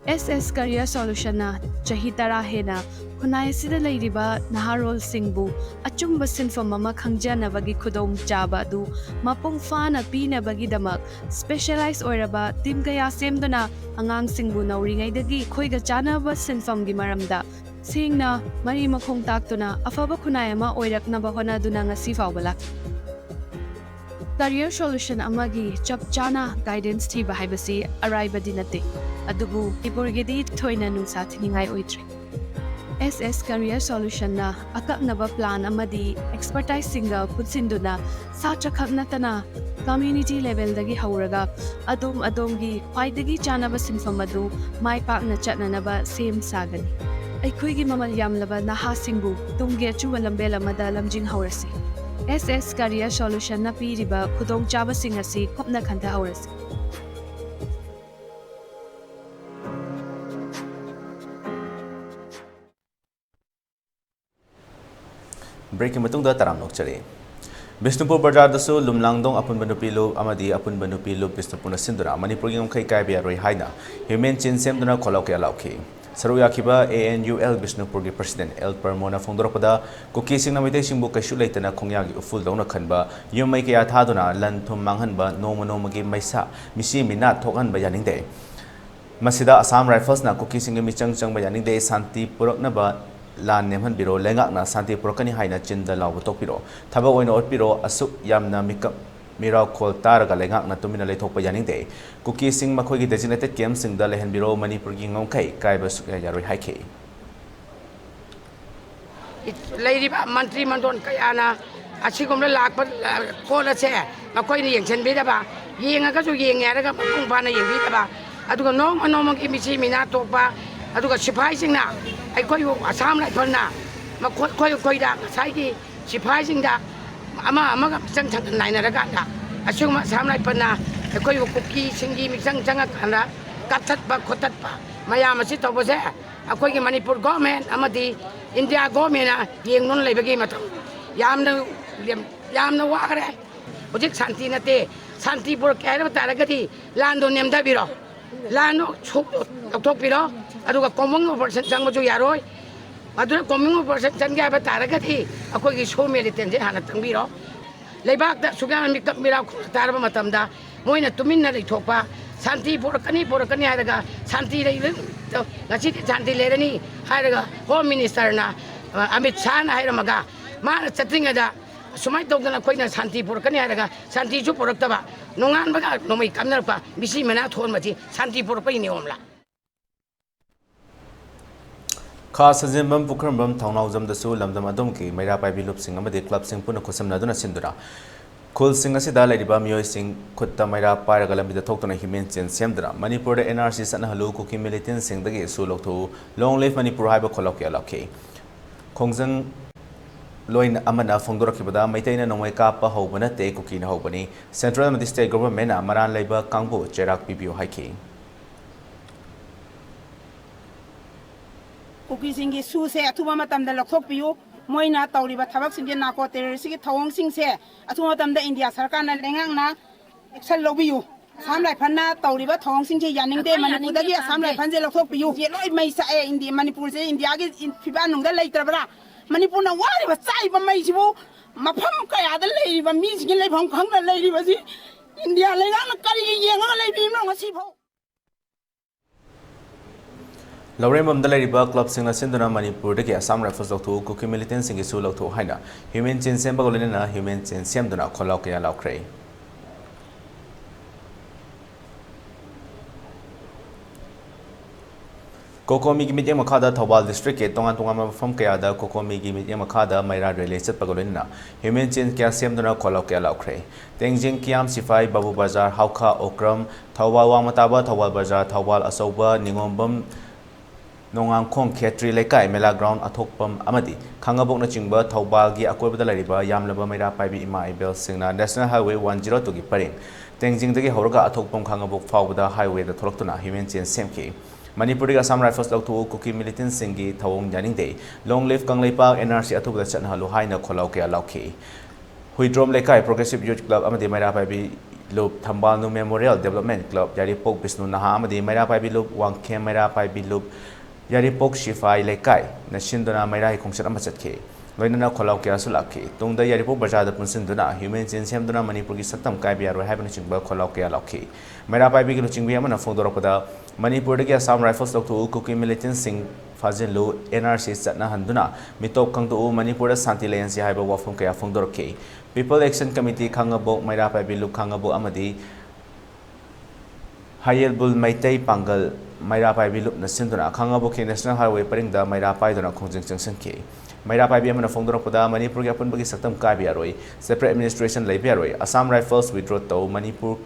SS Career Solution na Chahitara Hena Kunai Sida Ladiba Naharol Singbu Achumba Sinfam Mama Kangjana Bagi Kudom Jaba du Mapong Fana Pina Bagi Damak Specialized Oiraba Tim Kaya Semdona Angang Singbu na Ringay Dagi Koiga Jana ba Sinfam Gimaramda Sing na Mari Makong Taktuna Afaba Kunayama Oirak Nabahona Duna nga Sifaw Career Solution amagi chap chana guidance thiba haibasi arriba dinate adubu ipurgedi thoina nungsa thiningai oitre SS Career Solution na akapnaba plan amadi expertise singa putsinduna satra khapnatana community level dagi hauraga adom gi khwaidagi chanaba sinfamadu mai pakna chatnanaba sem sagani aikhuigi mamal yamlaba naha singbu tungge chuwalambe lamada lamjing haurasi SS Career Solution na piriba kudong chaba singasi kopna khanta haurasi break की मतुंग दा तराम नोकचरे बिष्णुपुर बाजार दसु लुमलांगदोंग अपुन बनुपीलु अमदी अपुन बनुपीलु बिष्णुपुर सिंधुना मणिपुर की मुखै काय बियारोय हाइना human chain सेमदुना खोलाउके लाउखि सरुयाखिबा ANUL Bishnupur की प्रेसिडेंट एल परमोना फोंदोरपदा कुकी सिंगना मैते सिंबु कैसु लेतना खोंयागी उफुल दौना खनबा युमै कया थादुना लन थुम मांगहनबा नोम नोमगी मैसा मिसी मिना थोकहनबा यानिंगदे मसिदा असम राइफल्स ना कुकी सिंग मिचंग चंगबा यानिंगदे शांति पुरकनबा लान नेमहन बिरो लेंगाकना शांति पुरकनी हाइना चिंदा लाव तोपिरो थबक ओइना ओटपिरो असुक यामना मिकप मिराव खोल तारगा लेंगाकना तुमिना लेथोकपा यानिंगदे कुकी सिंग मखोगी डेजिग्नेटेड कैंप सिंगदा लेहन बिरो मणिपुर की ngongkai कायबा सुक यारोय हाइखे लेरिबा मंत्री मंडल कयाना असिगुम लाकप कोलसे मखोइनि यंगछनबिदबा येंगागसु येंगयारगा पुंगबाना येंबिदबा अदुगा नोम नोमगी मिसी मिना तोपा अदुगा सिपाही सिंगना अखोय असम राइफलना मखोय खोयदा साइगी सिपाही सिंगदा अमा अमागा चंग चंग नाइनरगादा असुगम असम राइफलना अखोय कुकी सिंगी मिचंग चंग खाना कथतबा खोततबा मयाम असि तोबसे अखोयगी मणिपुर गवर्नमेंट अमदी इंडिया गवर्नमेंट येंगनोन लेबगी मतम यामना वागरे होजिक शांति नते शांति पुर कैर तारगदी लांदो नेमदाबिरो लानो छुक तोपिरो अदुगा कॉमन ऑपरेशन चंगबजु यारोय अदुगा कॉमन ऑपरेशन चंगे हाबा तारगदी अखोयगी सो मेलिटेंट जे हाना तंबिरो लेबाक सुगा मिकप मिरा तारबा मतमदा मोइना तुमिन्ना लेथोपा शांति पुरकनी हायरगा शांति लेरे ngasi शांति लेरनी हायरगा होम मिनिस्टर ना अमित शाह ना हायरमगा माना चत्रिंगदा सुमाय तौदना कोइना शांति पुरकनी हायरगा शांति जु पुरक्तबा नोंगान बगा नोमै कमनरपा बिसी मना थोनमति शांति पुरकई नियमला खास जिम्बम पुखरम थाउनाउजम दसु लमदम अदम की मैरा पाइबी लुप सिंग अमदे क्लब सिंग पुन खुसमनादुना सिंदुरा खुल सिंग असिदा लेरिबा मियोय सिंग खुत्ता मैरा पारगा लंबिदा थोक्तुना ह्यूमन चेन सेमदुना मणिपुर NRC सनहलु कुकी मिलिटेंट सिंग दगे सु लोक्थु लॉन्ग लिव मणिपुर हाइबा खोलौके लाउके खोंजंग लोइन अमना फोंदोरखिबदा मैतैना नोंमै कापा हौबनते कुकीना हौबनी सेंट्रल अमदि स्टेट गवर्नमेंट मरान लेबा कांगबो चेराक पिबियो हाइके कुकी सिंगी सुसे अथुबा मतमदा लखोकपियो मोइना तौरिबा थबक सिंगे नाको टेररिस्ट की थौंग सिंगसे अथुबा मतमदा इंडिया सरकार ना लेंगांगना एक्शन लौबियो असम राइफलना तौरिबा थौंग सिंगे यानिंगदे मणिपुरदगी असम राइफल जे लखोकपियो ये लोइ मैसा ए इंडिया मणिपुर से इंडिया की फिबा नुंगदा लेत्रबरा मणिपुरना वारिबा चाइबा मैसिबो मफम कयादा लेरिबा मिसिगे लेफम खंगना लेरिबासि इंडिया लेगांगना करी येंगा लेबिमो ngasibo Naorem Dalariba Club Singla Sinduna Manipur de Assam Rifles Doctor Kuki Militant Sing Sul to Haina Human Chin Sembagolina Human Chin Semduna Kolokaya Laukre Kokomi Gimit Yamakada Tawal District Tongan Tongama from Kayada Kokomi Gimit Yamakada Maira related Pagolina Human Chin Kia Semduna Kolokaya Laukre Tengjing Kiam Sifai Babu Bazar Hauka Okram Tawal Wamataba Tawal Bazar Tawal Asoba Ningombam Nongang Kong Ketri Lekai Mela Ground Atokpam Amadi Kangabok na Chingba Taubalgi Akwabada Lariba Yamlaba Maira Paibi Ima Ibel Singna National Highway 102 gi Paring Tengjing Dagi Horga Atokpam Kangabok Fawada Highway the Toroktuna Human Chin Semki Manipuri Assam Rifles Doctor Kuki Militant Singi Tawong Yaning Day Long Live Kangleipa NRC Atubda Chanhalu Haina Kolauke Alauki Huidrom Lekai Progressive Youth Club Amadi Maira Paibi Loop Tambanu Memorial Development Club Yari Pok Bisnu Naha Amadi Maira Paibi Loop Wangkem Maira Paibi Loop Yari Pok Shifai Lekai Nashinduna Maira Kongsan Amasatke Loinana Kolauke Asulaki Tungda Yari Pok Bajada Punsinduna Humans in Semduna Manipur Satam Kaibiar Haven Chingba Kolauke Alaki Maira Paibi Chingbiamana Fondorapada Manipur Assam Rifles Doctor Kuki Militant Sing Fazin Lu NRC Satna Handuna Mitop Kangdu Manipur Santi Layansi Haiba Wafum Kaya Fondorke People Action Committee Kangabo Maira Paibi Lu Kangabo Amadi Hayel Bull Maitei Pangal Maira Paibi Lup Nasinduna Kangaboki National Highway Parinda Maira Paidona Kongjing Sanke Maira Paibi Amana Fondoropoda Manipur Yapun Bagi Satam Kabiaroi Separate Administration Labiaroi Assam Rifles withdraw to Manipur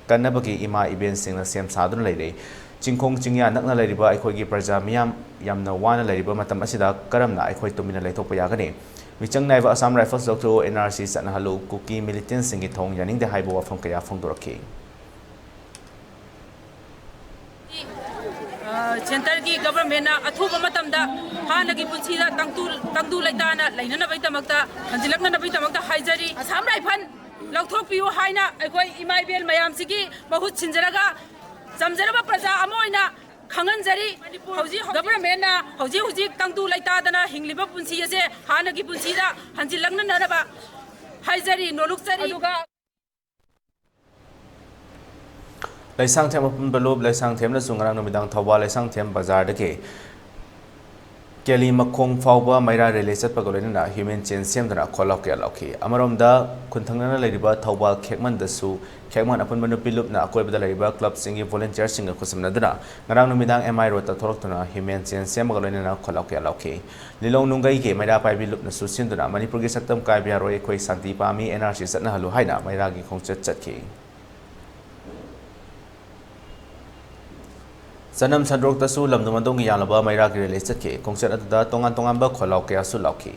Kanabaki Ima Iben Sing Siam Sadun Lady Chingkong Chingya Nakna Ladiba Ikogi Praja Miam Yamna Wana Ladiba Matamasida Karamna Ikoi Tumina Latopayagani Michang Naiva Assam Rifles Doctor NRC Satnahalu Kuki Militant Singi Tong Yaning the Haibo from Kaya Fondoroki Center की government अथुब मतमदा हानगी पुंसीदा तंगदु लेताना लेननबैदमक्ता हंजिलकनबैदमक्ता हाइजरी Assam rifle लौथोकपियो हाइना अखोई इमाइबेल मयामसिगी बहुत छिंजरगा समजरबा प्रजा अमोइना खंगनजरी government हौजी तंगदु लेतादना हिंगलिबा पुंसी असे हानगी पुंसीदा हंजिलकननरबा हाइजरी नोलुकजरी Laisang Them upon Below, Laisang Them, the Sungarang Midang Tawa, Laisang Them Bazar the Gay. Kelly Makong Fauba, Myra related Pagolina, Human Chain Semdana, Kolokia Loki. Amarom da, Kuntangana Ladiba, Tawa, Kekman the Su, Kekman upon Manupilup, Nakoba the Labour Club singing volunteer singer Kusamnadana, Narang Midang Emi Rota Tortona, Human Chain Semagolina, Kolokia Loki. Lilong Nungai, Myra Pai Lup Nasusindana, Manipur Satam Kaibia Roy, Quay Santi Pami, NRC Satna Haluhaina, Myragi Concert Chatki. Sanam Sandrok Tasu, Lamdumandong Yalaba, Myragi related K, concert at the Tongan Tongamba, Kolokia Sulaki.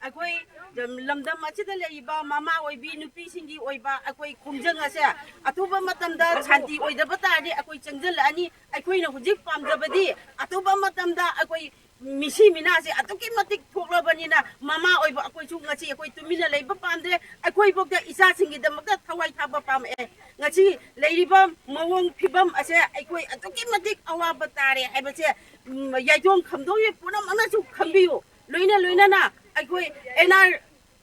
Akwai lamdam achida leiba mama oibi nupi singi oiba akwai kumjang ase atuba matamda chanti oidaba tari akwai changjal ani akwai na hujik pamjabadi atuba matamda akwai misi mina se atuki matik thoklabani na mama oiba akwai chu ngachi akwai tumina leiba pamde akwai bokda isa singi damakta thawai thaba pam e ngachi leiriba mawong phibam ase akwai atuki matik awaba tare haibase yaijong khamdoi puna mana chu khambiyo loina na akwai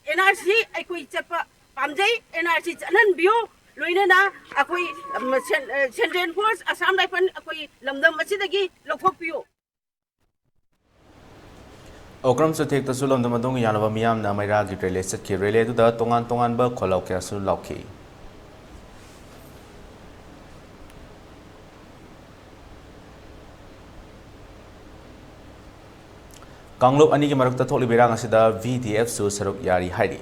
NRC akwai chapa pamjai NRC chanan bio loina na akwai Central Force Assam Rifle akwai lamdam asidagi lokhokpiyo Okram Sutek the Sulam the Madong Yanava Miam na Myragi related K related to the Tongan Ba Kolokia Sulaki. Kanglop Aniki Marakta Toli Biranga VDF Su Saruk Yari Heidi.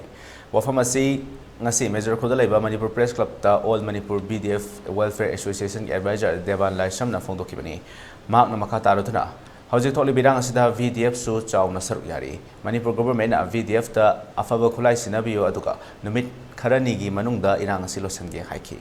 Wafamasi Nasi Major Kodaleba Manipur Press Club ta All Manipur BDF Welfare Association Advisor Devan Laisham na Fondo Kibani. Mark na Makatarutuna. Howji Toli Biranga VDF Su Chow na Saruk Yari. Manipur government na VDF ta Afaba Kulai Sinabio Aduka. Numit Karanigi Manungda Irang Silo Sange Haiki.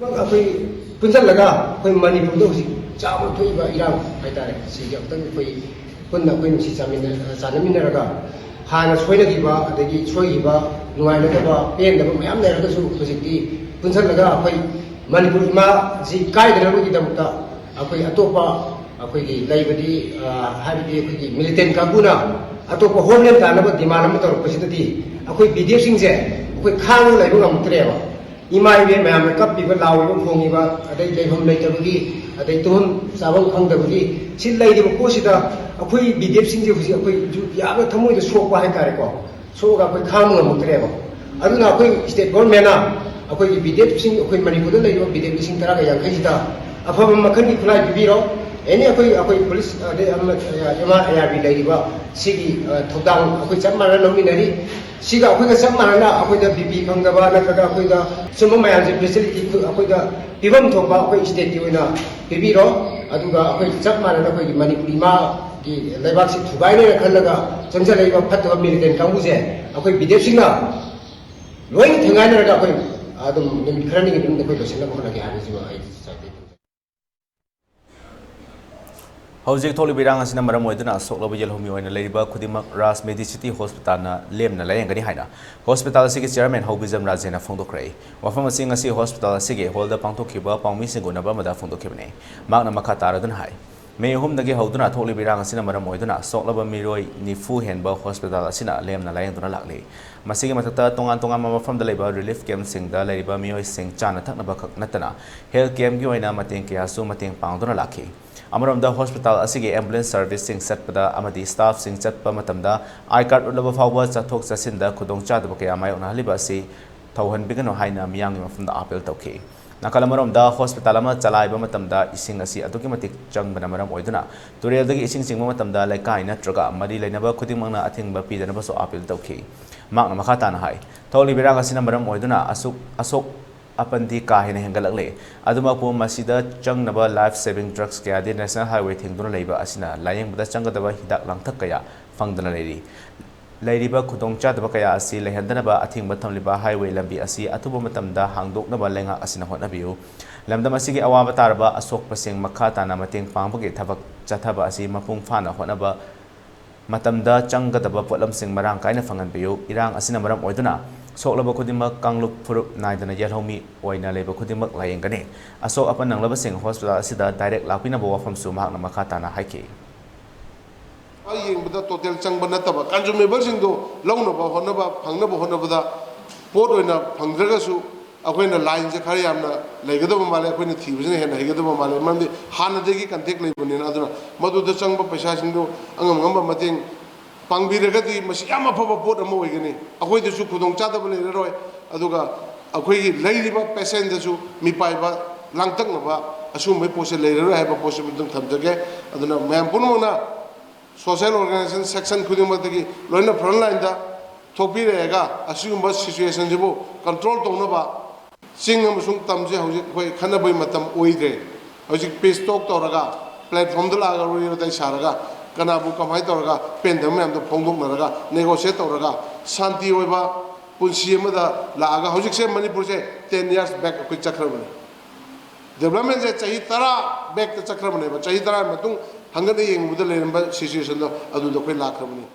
Akwai punjal laga akwai Manipur do chamu thoiba irang haitare sigi amtang akwai punna akwai nusi chanaminaraga hana soinagiba adagi soigiba nuainadaba pendaba mayam leragasu hojikti punjal laga akwai Manipur ma ji kaidanabugi damta akwai atopa akwai gi laibadi habidi akwai gi militant kabuna atopa homeland tanaba demand am torpasidati akwai BDF singje akwai khang laibu ngamtreba Imai Mam Kapiba Lao Hongiba, a day lay home later, a day tone, Savon Hungary, Chill Lady Posita, a quick be deep singing with a quick Yaba Tamu, the stroke by Carico, so a quick calm on Montreal. I don't know, a quick state born manna, a quick be deep singing, a quick Manipur, you will be deep singing Taraga Yankita, a former mechanic flight Biro, any a quick police, Yama Lady, Sigi, Todang, a quick Samara nominary. Siga akwai ga samana akwai da bibi kangaba na kaga akwai da sumo mayam facility akwai da pibam thoba akwai state ki oina bibi ro aduga akwai samana na akwai Manipuri ma ki leibak si thubai ne khalaga changja leiba phatwa militant kanguse akwai bidep singa loi thangai na ga akwai adum nim khrani ki dum akwai losina ko na ki ani jiwa ai Howji Toli Biranga Sinamara Moidana, Sokla Yelhomi and Labor Kudima Ras Medicity Hospital Lem Nalayangani Haina. Hospital Sigi Chairman Hobism Razena Fondo Cray. Wafama Singa Si Hospital Sigi hold the Panto Kiba, Pamisinguna Bamada Fondo Kibne. Magna Makatara than High. May whom the Gahoduna Toli Biranga Sinamara Moidana, Sokla Miroi Nifu Henba Hospital Sina Lem Nalayanduna Lakli. Masigi Matata Tongan Mama from the Labor Relief Camp Sing the Labor Mio Sing Chana Taknabak Natana. Health Camp Guina Matin Kiasu Matin Pounduna Laki. Amaram the hospital asigi ambulance servicing set pada amadi staff sing chat pa matamda I card ulaba fawwa chathok chasinda khudong cha daba kaya mai ona haliba si thauhan bigano haina miyang from the appeal tawki nakalamaram da hospital ama chalaiba matamda ising asi atuki matik chang banamaram oiduna turel dagi ising singma matamda laikai natraga mari lainaba khuding mangna athingba pidana so appeal tawki makna makhata na hai tholi biranga sinamaram oiduna asok Apandi Kahina Hengalale, Adumapu Masida Chung Naba life saving drugs kaya di National Highway Thingduna Labor Asina, lying with the Changa Hidak Lang Takaya, Fangdana Lady. ꯂꯩꯔꯤꯕ ꯈꯨꯗꯣꯡꯆꯥꯗꯕ ꯀꯌꯥ ꯑꯁꯤ ꯂꯩꯍꯟꯗꯅꯕ ꯑꯊꯤꯡꯕ ꯊꯝꯂꯤꯕ highway ꯂꯝꯕꯤ ꯑꯁꯤ ꯑꯊꯨꯕ ꯃꯇꯝꯗ ꯍꯥꯡꯗꯣꯛꯅꯕ ꯂꯩꯉꯥꯛ ꯑꯁꯤꯅ ꯍꯣꯠꯅꯕꯤꯌꯨ ꯂꯝꯗꯝ ꯑꯁꯤꯒꯤ ꯑꯋꯥꯕ ꯇꯥꯔꯕ ꯑꯁꯣꯛꯄꯁꯤꯡ ꯃꯈꯥ ꯇꯥꯅ ꯃꯇꯦꯡ ꯄꯥꯡꯕꯒꯤ ꯊꯕꯛ ꯆꯠꯊꯕ ꯑꯁꯤ ꯃꯄꯨꯡ ꯐꯥꯅ ꯍꯣꯠꯅꯕ ꯃꯇꯝꯗ ꯆꯪꯒꯗꯕ ꯄꯣꯠꯂꯝꯁꯤꯡ ꯃꯔꯥꯡ ꯀꯥꯏꯅ ꯐꯪꯍꯟꯕꯤꯌꯨ ꯏꯔꯥꯡ ꯑꯁꯤꯅ ꯃꯔꯝ ꯑꯣꯏꯗꯨꯅ ꯁꯣꯛꯂꯕ ꯈꯨꯗꯤꯡꯃꯛ ꯀꯥꯡꯂꯨꯞ ꯐꯨꯔꯨꯞ ꯅꯥꯏꯗꯅ ꯌꯦꯜꯍꯧꯃꯤ ꯑꯣꯏꯅ ꯂꯩꯕ ꯈꯨꯗꯤꯡꯃꯛ ꯂꯥꯌꯦꯡꯒꯅꯤ ꯑꯁꯣꯛ ꯑꯄꯟ ꯅꯪꯂꯕꯁꯤꯡ ꯍꯣꯁꯄꯤꯇꯥꯜ ꯑꯁꯤꯗ ꯗꯥꯏꯔꯦꯛ ꯂꯥꯛꯄꯤꯅꯕ ꯋꯥꯐꯝꯁꯨ ꯃꯍꯥꯛꯅ ꯃꯈꯥ ꯇꯥꯅ ꯍꯥꯏꯈꯤ ꯌꯦꯡꯕꯗ ꯇꯣꯇꯦꯜ ꯆꯪꯕ ꯅꯠꯇꯕ ꯀꯟꯖꯨꯃꯦꯕꯜꯁꯤꯡꯗꯣ ꯂꯧꯅꯕ ꯍꯣꯠꯅꯕ ꯐꯪꯅꯕ ꯍꯣꯠꯅꯕꯗ ꯄꯣꯠ ꯑꯣꯏꯅ ꯐꯪꯗ꯭ꯔꯒꯁꯨ ꯑꯩꯈꯣꯏꯅ ꯂꯥꯏꯟꯁꯦ ꯈꯔ ꯌꯥꯝꯅ ꯂꯩꯒꯗꯕ ꯃꯥꯜꯂꯦ ꯑꯩꯈꯣꯏꯅ ꯊꯤꯕꯁꯤꯅ ꯍꯦꯟꯅ ꯍꯩꯒꯗꯕ ꯃꯥꯜꯂꯦ ꯃꯔꯝꯗꯤ ꯍꯥꯟꯅꯗꯒꯤ ꯀꯟꯇꯦꯛ ꯂꯩꯕꯅꯤꯅ ꯑꯗꯨꯅ ꯃꯗꯨꯗ ꯆꯪꯕ ꯄꯩꯁꯥꯁꯤꯡꯗꯣ ꯑꯉꯝ ꯑꯉꯝꯕ ꯃꯇꯦꯡ ꯄꯥꯡꯕꯤꯔꯒꯗꯤ ꯃꯁꯤ ꯌꯥꯝ ꯑꯐꯕ ꯄꯣꯠ ꯑꯃ ꯑꯣꯏꯒꯅꯤ ꯑꯩꯈꯣꯏꯗꯁꯨ ꯈꯨꯗꯣꯡꯆꯥꯗꯕ ꯂꯩꯔꯔꯣꯏ ꯑꯗꯨꯒ ꯑꯩꯈꯣꯏꯒꯤ ꯂꯩꯔꯤꯕ ꯄꯦꯁꯦꯟꯗꯁꯨ ꯃꯤꯄꯥꯏꯕ ꯂꯥꯡꯇꯛꯅꯕ ꯑꯁꯤꯒꯨꯝꯕ ꯄꯣꯠꯁꯦ ꯂꯩꯔꯔꯣꯏ ꯍꯥꯏꯕ ꯄꯣꯠꯁꯤ ꯑꯗꯨꯝ ꯊꯝꯖꯒꯦ ꯑꯗꯨꯅ ꯃꯌꯥꯝ ꯄꯨꯝꯅꯃꯛꯅ ꯁꯣꯁꯤꯌꯦꯜ ꯑꯣꯔꯒꯅꯥꯏꯖꯦꯁꯟ ꯁꯦꯛꯁꯟ ꯈꯨꯗꯤꯡꯃꯛꯇꯒꯤ ꯂꯣꯏꯅ ꯐ꯭ꯔꯟꯠ ꯂꯥꯏꯟꯗ ꯊꯣꯛꯄꯤꯔꯛꯑꯒ ꯑꯁꯤꯒꯨꯝꯕ ꯁꯤꯆꯨꯋꯦꯁꯟꯁꯤꯕꯨ ꯀꯟꯇ꯭ꯔꯣꯜ ꯇꯧꯅꯕ ꯆꯤꯡ ꯑꯃꯁꯨꯡ ꯇꯝꯁꯦ ꯍꯧꯖꯤꯛ ꯑꯩꯈꯣꯏ ꯈꯟꯅꯕꯒꯤ ꯃꯇꯝ ꯑꯣꯏꯗ꯭ꯔꯦ ꯍꯧꯖꯤꯛ ꯄꯤꯁ ꯇꯣꯛ ꯇꯧꯔꯒ ꯄ꯭ꯂꯦꯠꯐꯣꯝꯗ ꯂꯥꯛꯑꯒ ꯋꯥꯔꯤ ꯋꯥꯇꯥꯏ ꯁꯥꯔꯒ ꯀꯅꯥꯕꯨ ꯀꯃꯥꯏꯅ ꯇꯧꯔꯒ ꯄꯦꯟꯗꯕ ꯃꯌꯥꯝꯗꯣ ꯐꯣꯡꯗꯣꯛꯅꯔꯒ ꯅꯦꯒꯣꯁꯤꯌꯦꯠ ꯇꯧꯔꯒ ꯁꯥꯟꯇꯤ ꯑꯣꯏꯕ ꯄꯨꯟꯁꯤ ꯑꯃꯗ ꯂꯥꯛꯑꯒ ꯍꯧꯖꯤꯛꯁꯦ ꯃꯅꯤꯄꯨꯔꯁꯦ 10 years back ꯑꯩꯈꯣꯏ ꯆꯠꯈ꯭ꯔꯕꯅꯤ ꯗꯦꯕꯂꯞꯃꯦꯟꯁꯦ ꯆꯍꯤ 10 ꯕꯦꯛꯇ ꯆꯠꯈ꯭ꯔꯕꯅꯦꯕ ꯆꯍꯤ 10 ꯃꯇꯨꯡ ꯍꯪꯒꯠꯅ ꯌꯦꯡꯕꯗ ꯂꯩꯔꯝꯕ ꯁꯤꯆꯨꯋꯦꯁꯟꯗꯣ ꯑꯗꯨꯗ ꯑꯩꯈꯣꯏ ꯂꯥꯛꯈ꯭ꯔꯕꯅꯤ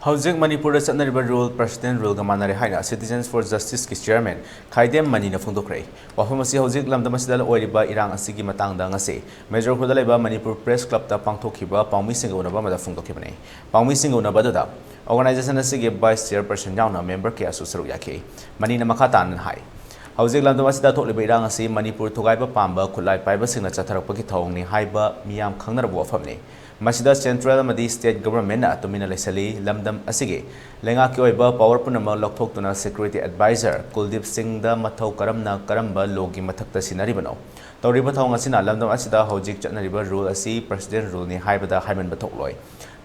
ꯍꯧꯖꯤꯛ ꯃꯅꯤꯄꯨꯔꯗ ꯆꯠꯅꯔꯤꯕ ꯔꯨꯜ ꯄ꯭ꯔꯁꯤꯗꯦꯟ ꯔꯨꯜꯒ ꯃꯥꯟꯅꯔꯦ ꯍꯥꯏꯅ ꯁꯤꯇꯤꯖꯟꯁ ꯐꯣꯔ ꯖꯁꯇꯤꯁꯀꯤ ꯆꯤꯌꯔꯃꯦꯟ ꯈꯥꯏꯗꯦꯝ ꯃꯅꯤꯅ ꯐꯣꯡꯗꯣꯛꯈ꯭ꯔꯦ ꯋꯥꯐꯝ ꯑꯁꯤ ꯍꯧꯖꯤꯛ ꯂꯝꯗꯝ ꯑꯁꯤꯗ ꯑꯣꯏꯔꯤꯕ ꯏꯔꯥꯡ ꯑꯁꯤꯒꯤ ꯃꯇꯥꯡꯗ ꯉꯁꯤ ꯃꯦꯖꯣꯔꯈꯨꯜꯗ ꯂꯩꯕ ꯃꯅꯤꯄꯨꯔ ꯄ꯭ꯔꯦꯁ ꯀ꯭ꯂꯕꯇ ꯄꯥꯡꯊꯣꯛꯈꯤꯕ ꯄꯥꯎꯃꯤꯁꯤꯡꯒ ꯎꯅꯕ ꯑꯃꯗ ꯐꯣꯡꯗꯣꯛꯈꯤꯕꯅꯤ ꯄꯥꯎꯃꯤꯁꯤꯡꯒ ꯎꯅꯕ ꯑꯗꯨꯗ ꯑꯣꯔꯒꯅꯥꯏꯖꯦꯁꯟ ꯑꯁꯤꯒꯤ ꯚꯥꯏꯁ ꯆꯤꯌꯔꯄꯔꯁꯟ ꯌꯥꯎꯅ ꯃꯦꯝꯕꯔ ꯀꯌꯥꯁꯨ ꯁꯔꯨꯛ ꯌꯥꯈꯤ ꯃꯅꯤꯅ ꯃꯈꯥ ꯇꯥꯅ ꯍꯥꯏ ꯍꯧꯖꯤꯛ ꯂꯝꯗꯝ ꯑꯁꯤꯗ ꯊꯣꯛꯂꯤꯕ ꯏꯔꯥꯡ ꯑꯁꯤ ꯃꯅꯤꯄꯨꯔ ꯊꯨꯒꯥꯏꯕ ꯄꯥꯝꯕ ꯈꯨꯠꯂꯥꯏ ꯄꯥꯏꯕꯁꯤꯡꯅ ꯆꯠꯊꯔꯛꯄꯒꯤ ꯊꯧꯑꯣꯡꯅꯤ ꯍꯥꯏꯕ ꯃꯤꯌꯥꯝ ꯈꯪꯅꯔꯕ ꯋꯥꯐꯝꯅꯤ ꯃꯁꯤꯗ ꯁꯦꯟꯇ꯭ꯔꯦꯜ ꯑꯃꯗꯤ ꯁ꯭ꯇꯦꯠ ꯒꯚꯔꯟꯃꯦꯟꯠꯅ ꯇꯨꯃꯤꯟꯅ ꯂꯩꯁꯤꯜꯂꯤ ꯂꯝꯗꯝ ꯑꯁꯤꯒꯤ ꯂꯩꯉꯥꯛꯀꯤ ꯑꯣꯏꯕ ꯄꯥꯋꯔ ꯄꯨꯝꯅꯃꯛ ꯂꯧꯊꯣꯛꯇꯨꯅ ꯁꯦꯀ꯭ꯌꯨꯔꯤꯇꯤ ꯑꯦꯗꯚꯥꯏꯖꯔ ꯀꯨꯜꯗꯤꯞ ꯁꯤꯡꯗ ꯃꯊꯧ ꯀꯔꯝꯕ ꯂꯣꯒꯤ ꯃꯊꯛꯇ ꯁꯤꯟꯅꯔꯤꯕꯅꯣ ꯇꯧꯔꯤꯕ ꯊꯧꯑꯣꯡ ꯑꯁꯤꯅ ꯂꯝꯗꯝ ꯑꯁꯤꯗ ꯍꯧꯖꯤꯛ ꯆꯠꯅꯔꯤꯕ ꯔꯨꯜ ꯑꯁꯤ ꯄ꯭ꯔꯁꯤꯗꯦꯟ ꯔꯨꯜꯅꯤ ꯍꯥꯏꯕꯗ ꯍꯥꯏꯃꯟꯕ ꯊꯣꯛꯂꯣꯏ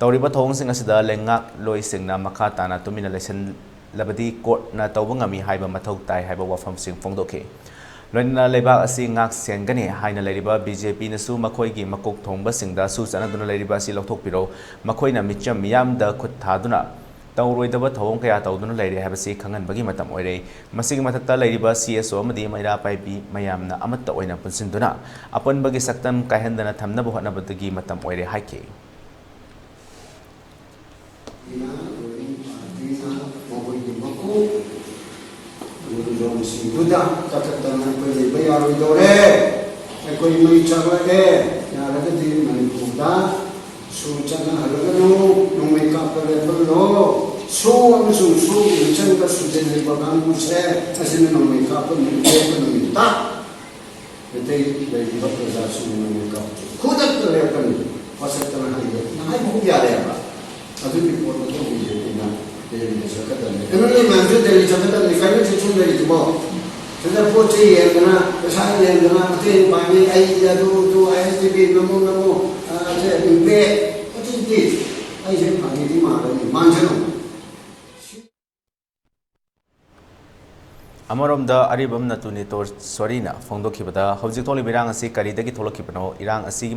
ꯇꯧꯔꯤꯕ ꯊꯧꯑꯣꯡꯁꯤꯡ ꯑꯁꯤꯗ ꯂꯩꯉꯥꯛꯂꯣꯏꯁꯤꯡꯅ ꯃꯈꯥ ꯇꯥꯅ ꯇꯨꯃꯤꯟꯅ ꯂꯩꯁꯤꯜꯂꯕꯗꯤ ꯀꯣꯔꯠꯅ ꯇꯧꯕ ꯉꯝꯃꯤ ꯍꯥꯏꯕ ꯃꯊꯧ ꯇꯥꯏ ꯍꯥꯏꯕ ꯋꯥꯐꯝꯁꯤꯡ ꯐꯣꯡꯗꯣꯛꯈꯤ ꯂꯣꯏꯅꯅ ꯂꯩꯕꯥꯛ ꯑꯁꯤ ꯉꯥꯛ ꯁꯦꯟꯒꯅꯤ ꯍꯥꯏꯅ ꯂꯩꯔꯤꯕ ꯕꯤꯖꯦꯄꯤꯅꯁꯨ ꯃꯈꯣꯏꯒꯤ ꯃꯀꯣꯛ ꯊꯣꯡꯕꯁꯤꯡꯗ ꯁꯨ ꯆꯠꯅꯗꯨꯅ ꯂꯩꯔꯤꯕ ꯑꯁꯤ ꯂꯧꯊꯣꯛꯄꯤꯔꯣ ꯃꯈꯣꯏꯅ ꯃꯤꯆꯝ ꯃꯤꯌꯥꯝꯗ ꯈꯨꯠ ꯊꯥꯗꯨꯅ ꯇꯧꯔꯣꯏꯗꯕ ꯊꯧꯑꯣꯡ ꯀꯌꯥ ꯇꯧꯗꯨꯅ ꯂꯩꯔꯦ ꯍꯥꯏꯕꯁꯤ ꯈꯪꯍꯟꯕꯒꯤ ꯃꯇꯝ ꯑꯣꯏꯔꯦ ꯃꯁꯤꯒꯤ ꯃꯊꯛꯇ ꯂꯩꯔꯤꯕ CSO ꯑꯃꯗꯤ ꯃꯩꯔꯥ ꯄꯥꯏꯕꯤ ꯃꯌꯥꯝꯅ ꯑꯃꯠꯇ ꯑꯣꯏꯅ ꯄꯨꯟꯁꯤꯟꯗꯨꯅ ꯑꯄꯨꯟꯕꯒꯤ ꯁꯛꯇꯝ ꯀꯥꯏꯍꯟꯗꯅ ꯊꯝꯅꯕ ꯍꯣꯠꯅꯕꯗꯒꯤ ꯃꯇꯝ ꯑꯣꯏꯔꯦ ꯍꯥꯏꯈꯤ ꯁꯤꯡꯗꯨꯗ ꯀꯛꯊꯠꯇꯅ ꯑꯩꯈꯣꯏ ꯂꯩꯕ ꯌꯥꯔꯣꯏꯗꯧꯔꯦ ꯑꯩꯈꯣꯏ ꯃꯩ ꯆꯥꯛꯂꯛꯑꯦ ꯌꯥꯔꯒꯗꯤ ꯃꯅꯤꯄꯨꯔꯗ ꯁꯨ ꯆꯠꯅꯍꯜꯂꯒꯅꯨ ꯅꯣꯡꯃꯩ ꯀꯥꯞꯄ ꯂꯦꯞꯍꯜꯂꯣ ꯁꯨ ꯑꯃꯁꯨꯡ ꯁꯨꯒꯤ ꯃꯤꯆꯪꯗ ꯁꯨꯖꯤꯜꯂꯤꯕ ꯀꯥꯡꯕꯨꯁꯦ ꯑꯁꯤꯅ ꯅꯣꯡꯃꯩ ꯀꯥꯞꯄ ꯂꯦꯞꯄ ꯅꯨꯃꯤꯠꯇ ꯃꯩꯇꯩ ꯂꯩꯔꯤꯕ ꯄ꯭ꯔꯖꯥꯁꯤꯡꯅ ꯅꯣꯡꯃꯩ ꯀꯥꯞꯄ ꯈꯨꯗꯛꯇ ꯂꯦꯞꯀꯅꯤ ꯋꯥꯁꯛꯇꯅ ꯍꯥꯏꯕ ꯌꯥꯔꯦꯕ ꯑꯗꯨꯒꯤ ꯄꯣꯠ ꯑꯗꯨ ꯕꯤꯖꯦꯄꯤꯅ ꯗꯦꯜꯂꯤꯗ ꯆꯠꯀꯗꯕꯅꯤ ꯑꯦꯝꯑꯦꯜꯑꯦ ꯃꯌꯥꯝꯁꯨ ꯗꯦꯜꯂꯤ ꯆꯠꯀꯗꯕꯅꯤ ꯀꯩꯅꯣꯁꯤ ꯁꯨꯝ ꯂꯩꯔꯤꯗꯨꯕꯣ ꯁꯤꯗ ꯄꯣꯠ ꯆꯩ ꯌꯦꯡꯗꯅ ꯄꯩꯁꯥ ꯌꯦꯡꯗꯅ ꯃꯇꯦꯡ ꯄꯥꯡꯉꯤ ꯑꯩ ꯑꯗꯨ ISTV ꯅꯃꯣ ꯏꯝꯄꯦ ꯑꯗꯨꯗꯤ ꯑꯩꯁꯦ ꯐꯪꯉꯤꯗꯤ ꯃꯥꯜꯂꯅꯤ ꯃꯥꯡꯖꯅꯨ ꯑꯃꯔꯣꯝꯗ ꯑꯔꯤꯕꯝ ꯅꯇꯨꯅꯤꯇꯣꯔ ꯁꯣꯔꯤꯅ ꯐꯣꯡꯗꯣꯛꯈꯤꯕꯗ ꯍꯧꯖꯤꯛ ꯊꯣꯛꯂꯤꯕ ꯏꯔꯥꯡ ꯑꯁꯤ ꯀꯔꯤꯗꯒꯤ ꯊꯣꯛꯂꯛꯈꯤꯕꯅꯣ ꯏꯔꯥꯡ ꯑꯁꯤꯒꯤ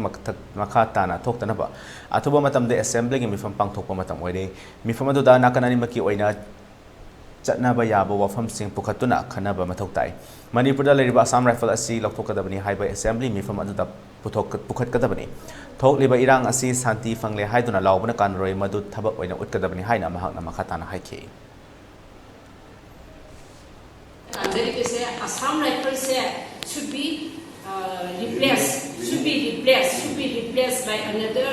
ꯃꯈꯥ ꯇꯥꯅ ꯊꯣꯛꯇꯅꯕ ꯑꯊꯨꯕ ꯃꯇꯝꯗ ꯑꯦꯁꯦꯝꯕ꯭ꯂꯤꯒꯤ ꯃꯤꯐꯝ ꯄꯥꯡꯊꯣꯛꯄ ꯃꯇꯝ ꯑꯣꯏꯔꯦ ꯃꯤꯐꯝ ꯑꯗꯨꯗ ꯅꯥꯀꯟ ꯑꯅꯤꯃꯛꯀꯤ ꯑꯣꯏꯅ ꯆꯠꯅꯕ ꯌꯥꯕ ꯋꯥꯐꯝꯁꯤꯡ ꯄꯨꯈꯠꯇꯨꯅ ꯈꯟꯅꯕ ꯃꯊꯧ ꯇꯥꯏ ꯃꯅꯤꯄꯨꯔꯗ ꯂꯩꯔꯤꯕ ꯑꯁꯥꯝ ꯔꯥꯏꯐꯜ ꯑꯁꯤ ꯂꯧꯊꯣꯛꯀꯗꯕꯅꯤ ꯍꯥꯏꯕ ꯑꯦꯁꯦꯝꯕ꯭ꯂꯤ ꯃꯤꯐꯝ ꯑꯗꯨꯗ ꯄꯨꯈꯠꯀꯗꯕꯅꯤ ꯊꯣꯛꯂꯤꯕ ꯏꯔꯥꯡ ꯑꯁꯤ ꯁꯥꯟꯇꯤ ꯐꯪꯂꯦ ꯍꯥꯏꯗꯨꯅ ꯂꯥꯎꯕꯅ ꯀꯥꯟꯅꯔꯣꯏ ꯃꯗꯨ ꯊꯕꯛ ꯑꯣꯏꯅ ꯎꯠꯀꯗꯕꯅꯤ ꯍꯥꯏꯅ ꯃꯍꯥꯛꯅ ꯃꯈꯥ ꯇꯥꯅ ꯍꯥꯏꯈꯤ Assam rifles should be replaced by another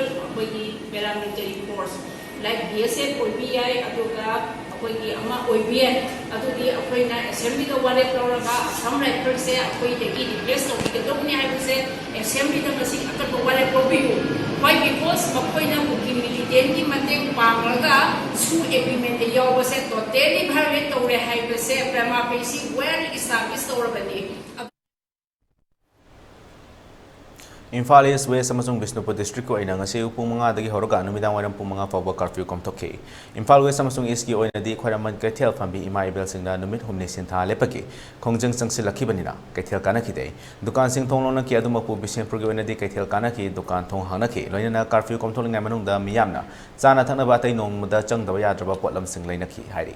paramilitary force like BSF OBI aduga akoigi ama OBN adudi akoina assembly da wale tawraga Assam rifles akoi degi replace tawigedobni haibse assembly da masi akar wale probiu why because makoina buki militant ki mateng pangraga su agreement yawse totally violate tawre haibse prima facie well established tawrabani Imphal East West amasung Bishnupur District ko ina ngasi upung mga dagi horoga numidang waram pung mga fawba curfew komtokhe. Imphal West amasung East ki oina di khwaraman kaithel phambi ima ibel singna numit humni sintha lepaki khongjang sangsilakhi banina kaithel kana khide dukan sing thonglona ki adumapu Bishnupur ki oina di kaithel kana ki dukan thong hangna ki loina curfew komtholingai manungda miyamna chana thakna ba tai nong muda changdaba yadraba potlam sing laina ki hairi.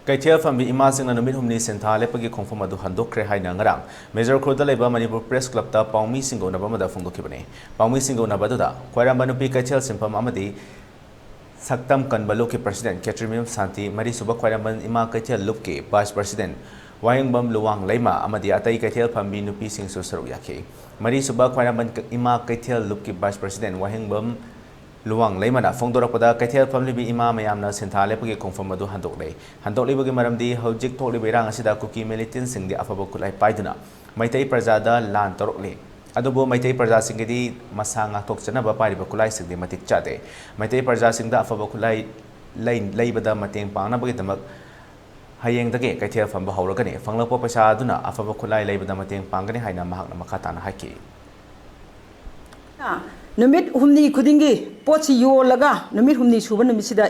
Kaithel fambi ima singna numit humni sentha lepagi khongfam adu handokre haina ngarang Major Khurda leba Manipur Press Club ta Paumi Singo na bamada phongdokhibane Paumi Singo na badada khwairamba nupi Kaithel simpam amadi saktam kanbalo ki President Ketrimim Santi Mari Suba khwairamba ima Kaithel lup ki Vice President Wayangbam Luwang Laima amadi atai Kaithel fambi nupi sing su saru yakhe Mari Suba khwairamba ima Kaithel lup ki Vice President Wayangbam Luwang Laimana Fongdorakpada Kaithel family ima mayamna sentha lepagi khongfam adu handokleibagi maramdi hojik thokliba irang asida kuki militant singdi afaba kulai paiduna maitai prajada lan torokle adubo maitai praja singdi masanga thokchanaba pariba kulai singdi matik chade maitai praja singda afaba kulai laibada mateng pangnabagi damak hayeng dage Kaithel famba hawragani fanglakpa paisa aduna afaba kulai laibada mateng pangani haina mahakna makhatana haki Numit humni kudingi pot si yo laga numit humni suba numit sida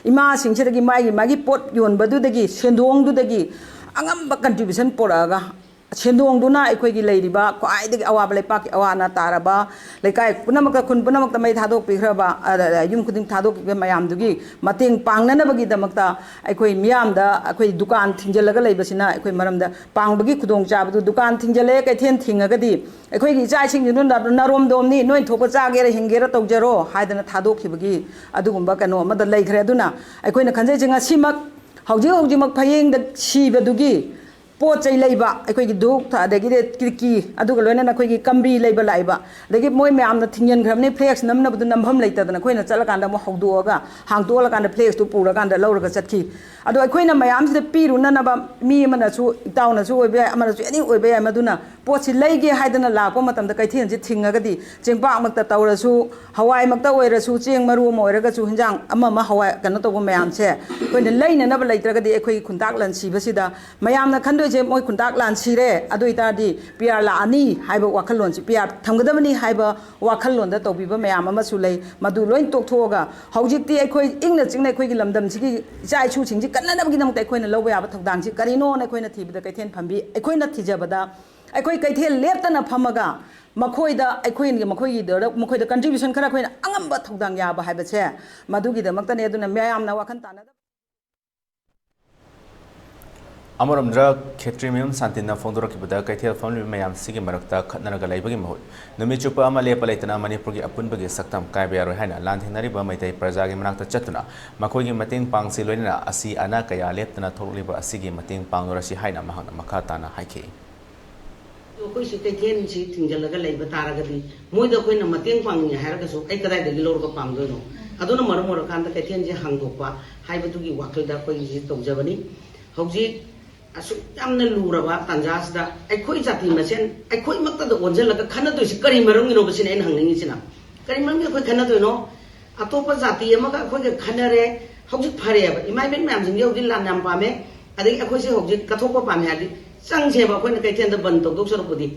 ima singse dagi magi pot yon badu dagi sendong du dagi angam ba contribution poraga sendong du na ekoi gi leiriba kwai dagi awaba lepak awana taraba lekai punamak kun punamak tamai thadok pihraba yum kuding thadok be mayam dugi mateng pangnana bagi damakta ekoi miyam da ekoi dukan thingjalaga leibasina ekoi maramda pangbagi khudong chabdu dukan thingjale kaithen thingagadi ekoi gi chai sing nu narom dom ni noi thopa chagera hingera tawjaro haidana thadokkhibagi adugumba kano amada leikhre aduna ekoi na khanjai jinga simak hauji mak phayeng da sibadugi pot chai leiba ekoi gi duk tha dagi de kirki aduga loina na koi gi kambi leiba laiba dagi moi myam na thingen gramni flex namna budu nampham leita dana koi na chala kanda mo haudoga hangtola kanda flex tu pura kanda lauraga chatki adu ekoi na myam sida piru na ba mi mana chu itauna chu oibe amana chu ani oibe amaduna pot si leige haidana lakpa matam da kaithen ji thingagadi chengpa makta tawrasu hawai makta oirasu cheng maru mo oiraga chu hinjang ama hawai kana to myam che koi na leina na ba leitragadi ekoi khuntak lan sibasida myam na khando je moi kundak lan sire adu itadi PR la ani haiba wakhallon si PR thamgadabani haiba wakhallon da tobiba mayam ama su lei madu loin tokthoga haujikti ekoi ingna chingna ekoi gi lamdam sigi chai chu chingji kannanabgi namta ekoi na loba yaba thogdang si karino na ekoi na thibida kaithen phambi ekoi na thijabada ekoi kaithen leptana phamaga makhoida ekoi ni makoi da makoi da contribution khara khoi na angamba thogdang yaba haiba che madugi da makta ne aduna mayam na wakhan tana Amoramdra Ketrimim Santina Fondorokibada Kaithel family mayam sigi marakta khatnaraga laibagi mahut numichupa ama lepa leitana Manipur gi apunbagi saktam kaibaro haina lanthinari ba maitai prajagi manakta chatuna makoi gi mating pangsi loina asi ana kaya leptana tholiba asigi mating pangnurasi haina mahakna makhatana haiki koi si kaithen si thingjalaga leiba taragadi moida koi na mating pangni hairaga so ai kadai dagi lorga pangdoino aduna marmor kanda kaithen je hangdokpa haibatugi wakalda koi ji tawjabani hauji asuk yamna luraba tanjasda aikoi jati masen aikoi makta do onjalaga khana do sikari marung no basine en hangningi sina kari marung khoi khana do no atopa jati amaga khoi ge khanare hojik phare ba imai ben mam jing yodi lan nam pame adai akoi se hojik kathokpa pame hadi sang se ba khoi na kai ten da ban tok dok sor pudi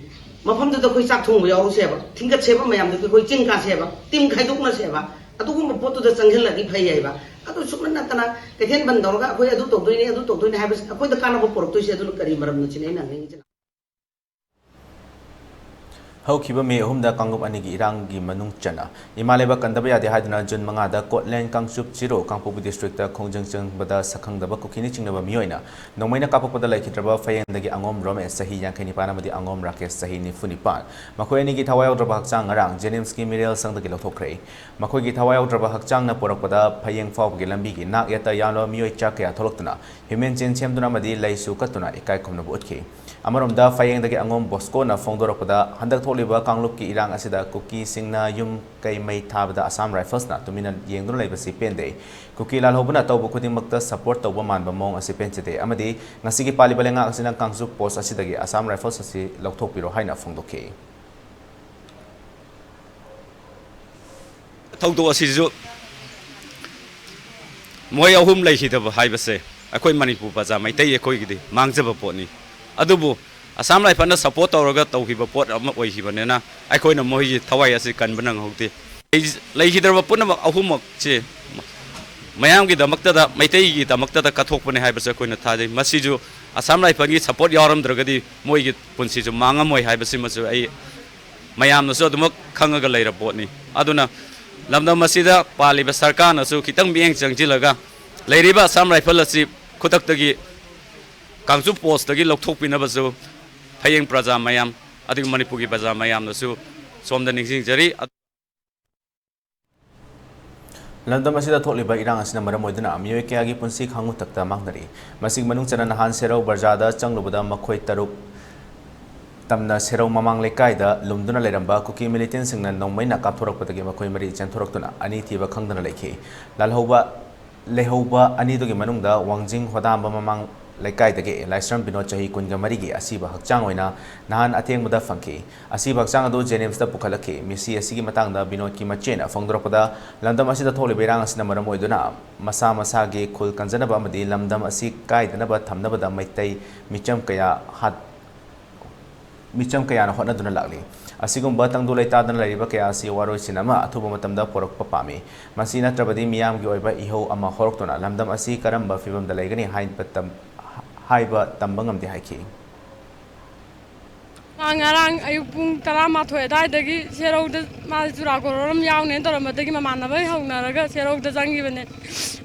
mafam do khoi sak thong yaw se ba thinga se ba mayam do khoi ching ka se ba tim khai dok na se ba atu gu pot do changhel lagi phai ai ba atu sukna na tana kaithen ban dorga khoi adu tok doine ha bas khoi da kana bo porok to se adu kari maram na chine na ngi china Haukiba me humda kangup anigi irangi manung chana imaleba kandaba yade haiduna jun manga da Kotlen Kangsup Chiro Kangpobu district ta khongjangchang bada sakhangdaba kukhini chingnaba miyoina nongmaina kapopada laikhidraba fayendagi angom rome sahi yankhaini panamadi angom rakesh sahi nifunipan makhoi gi thawai draba hakchang ngarang Jenimski Mirel sangdagi lothokre makhoi gi thawai draba hakchang na porakpada phayeng fawgi lambi gi nak yata yalo miyoi chakya tholoktuna human chen chemduna madi laisu katuna ikai khomnabu utki Amaromda fayengdagi angom Bosco na fongdorakpada handak tholiba kanglup ki irang asida kuki singna yum kai mai thabada Assam Rifles na tumina yengdun laibasi pende kuki lalhobuna tawbu khuding makta support tawba manba mong asi penchite amadi ngasigi palibalenga asina kangsup post asidagi Assam Rifles asi lokthokpiro haina fongdokhe thawdo asizu moi ahum lai hidaba haibase akoi Manipur baza mai tai ekoi gidi mangjaba poni adubu asam lai phana support tawraga tawhiba pot ama oihibanena aikoina mohi thawai asi kanbana ngauti leihidrba punama ahumok che mayam gi damakta da maitai gi damakta da kathokpane haibasa koina thajai masiju asam lai phangi support yaram dragadi moi gi punsi ju manga moi haibasi masu ai mayam no so dumak khangaga leira potni aduna lamdam masida paliba sarkar na su kitang bieng changjilaga leiriba asam rifle asi khutak tagi kangsu post tagi lokthok pinabasu phayeng praja mayam adi manipur gi praja mayam na su somda ningsing jari Lamdam asida tholiba irang asina maram oiduna miyoi kayagi punsi khangu takta mangnari masing manung chana nahan serau barjada changlubada makhoi taruk tamna serau mamang lekai da lumduna leramba kuki militant singna nongmaina kapthorakpatagi makhoi mari chanthoraktuna ani thiba khangdana lekhi lehauba ani dogi manungda wangjing hodamba mamang lekai dage laisram binod chahi kunga marigi asiba hakchang oina nahan atengmuda fangki asiba hakchang adu jenems da pukhalaki misi asigi matangda binod ki machena fongdorapada lamdam asida tholi berang asina maram oiduna masa masa ge khul kanjanaba amadi lamdam asi kaidanaba thamnabada maitai micham kaya na hotna duna lagli asigumba tangdu leitadana lariba kaya asi waroi sinama athuba matamda porokpa pami masina trabadi miyam gi oiba iho ama horoktona lamdam asi karamba fibam da laigani haiba tambangam di haiki ngarang ayuk pung 11 adai serau da ma jura gorom yaune toramadagi mamanaba haunaraga serau da jangibane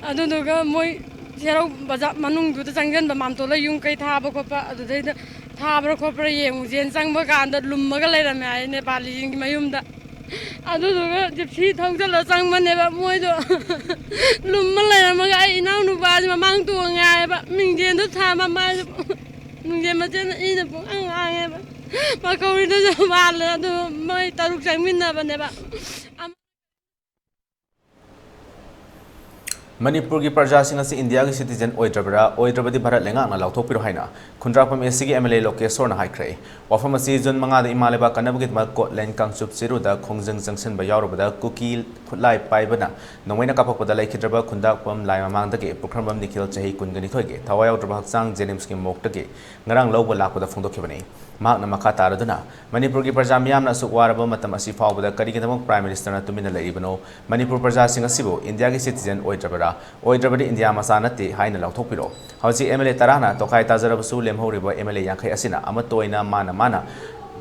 aduduga moi serau baja manung du da janggan ba mamtola yung kai thaba khopa adudai da thabra khopra yeng jen jangba ganda lummaga leirame ai nepali jingi mayumda aduduga jipsi thongjala jangmane ba moi do lumma leiramaga ai inau nu ba mamang tu ngai ba mingjen du thama ma mingjen ma jen ina pung angai ba Makauri na jawala do mai taruk jangminna ba ne ba Manipur ki praja sing asi India ki citizen oidrabadi bharat lenga na lauthok piro haina khundrapam SC ki MLA lokesor na haikrai wafam asi jun manga da imaleba kanabugit ma ko len kangchup siru da khongjang jangsen ba yaurobada kuki khutlai paibana nomaina kapakpada laikhidraba khundakpam lai mamang da ke pukhramam nikhil chahi kungani thoige thawai outraba hakchang jenems ki mok da ke ngarang lawba lakpada phongdokhibani mak na makha taraduna Manipur ki praja miyam na sukwaraba matam asi fawbada karigidamok prime minister na tumina laibano Manipur praja sing asibo India ki citizen oidrabadi India masanati haina lauthokpiro hauji MLA tarana tokai tajarabasu lemhoriba MLA yankhai asina amatoina mana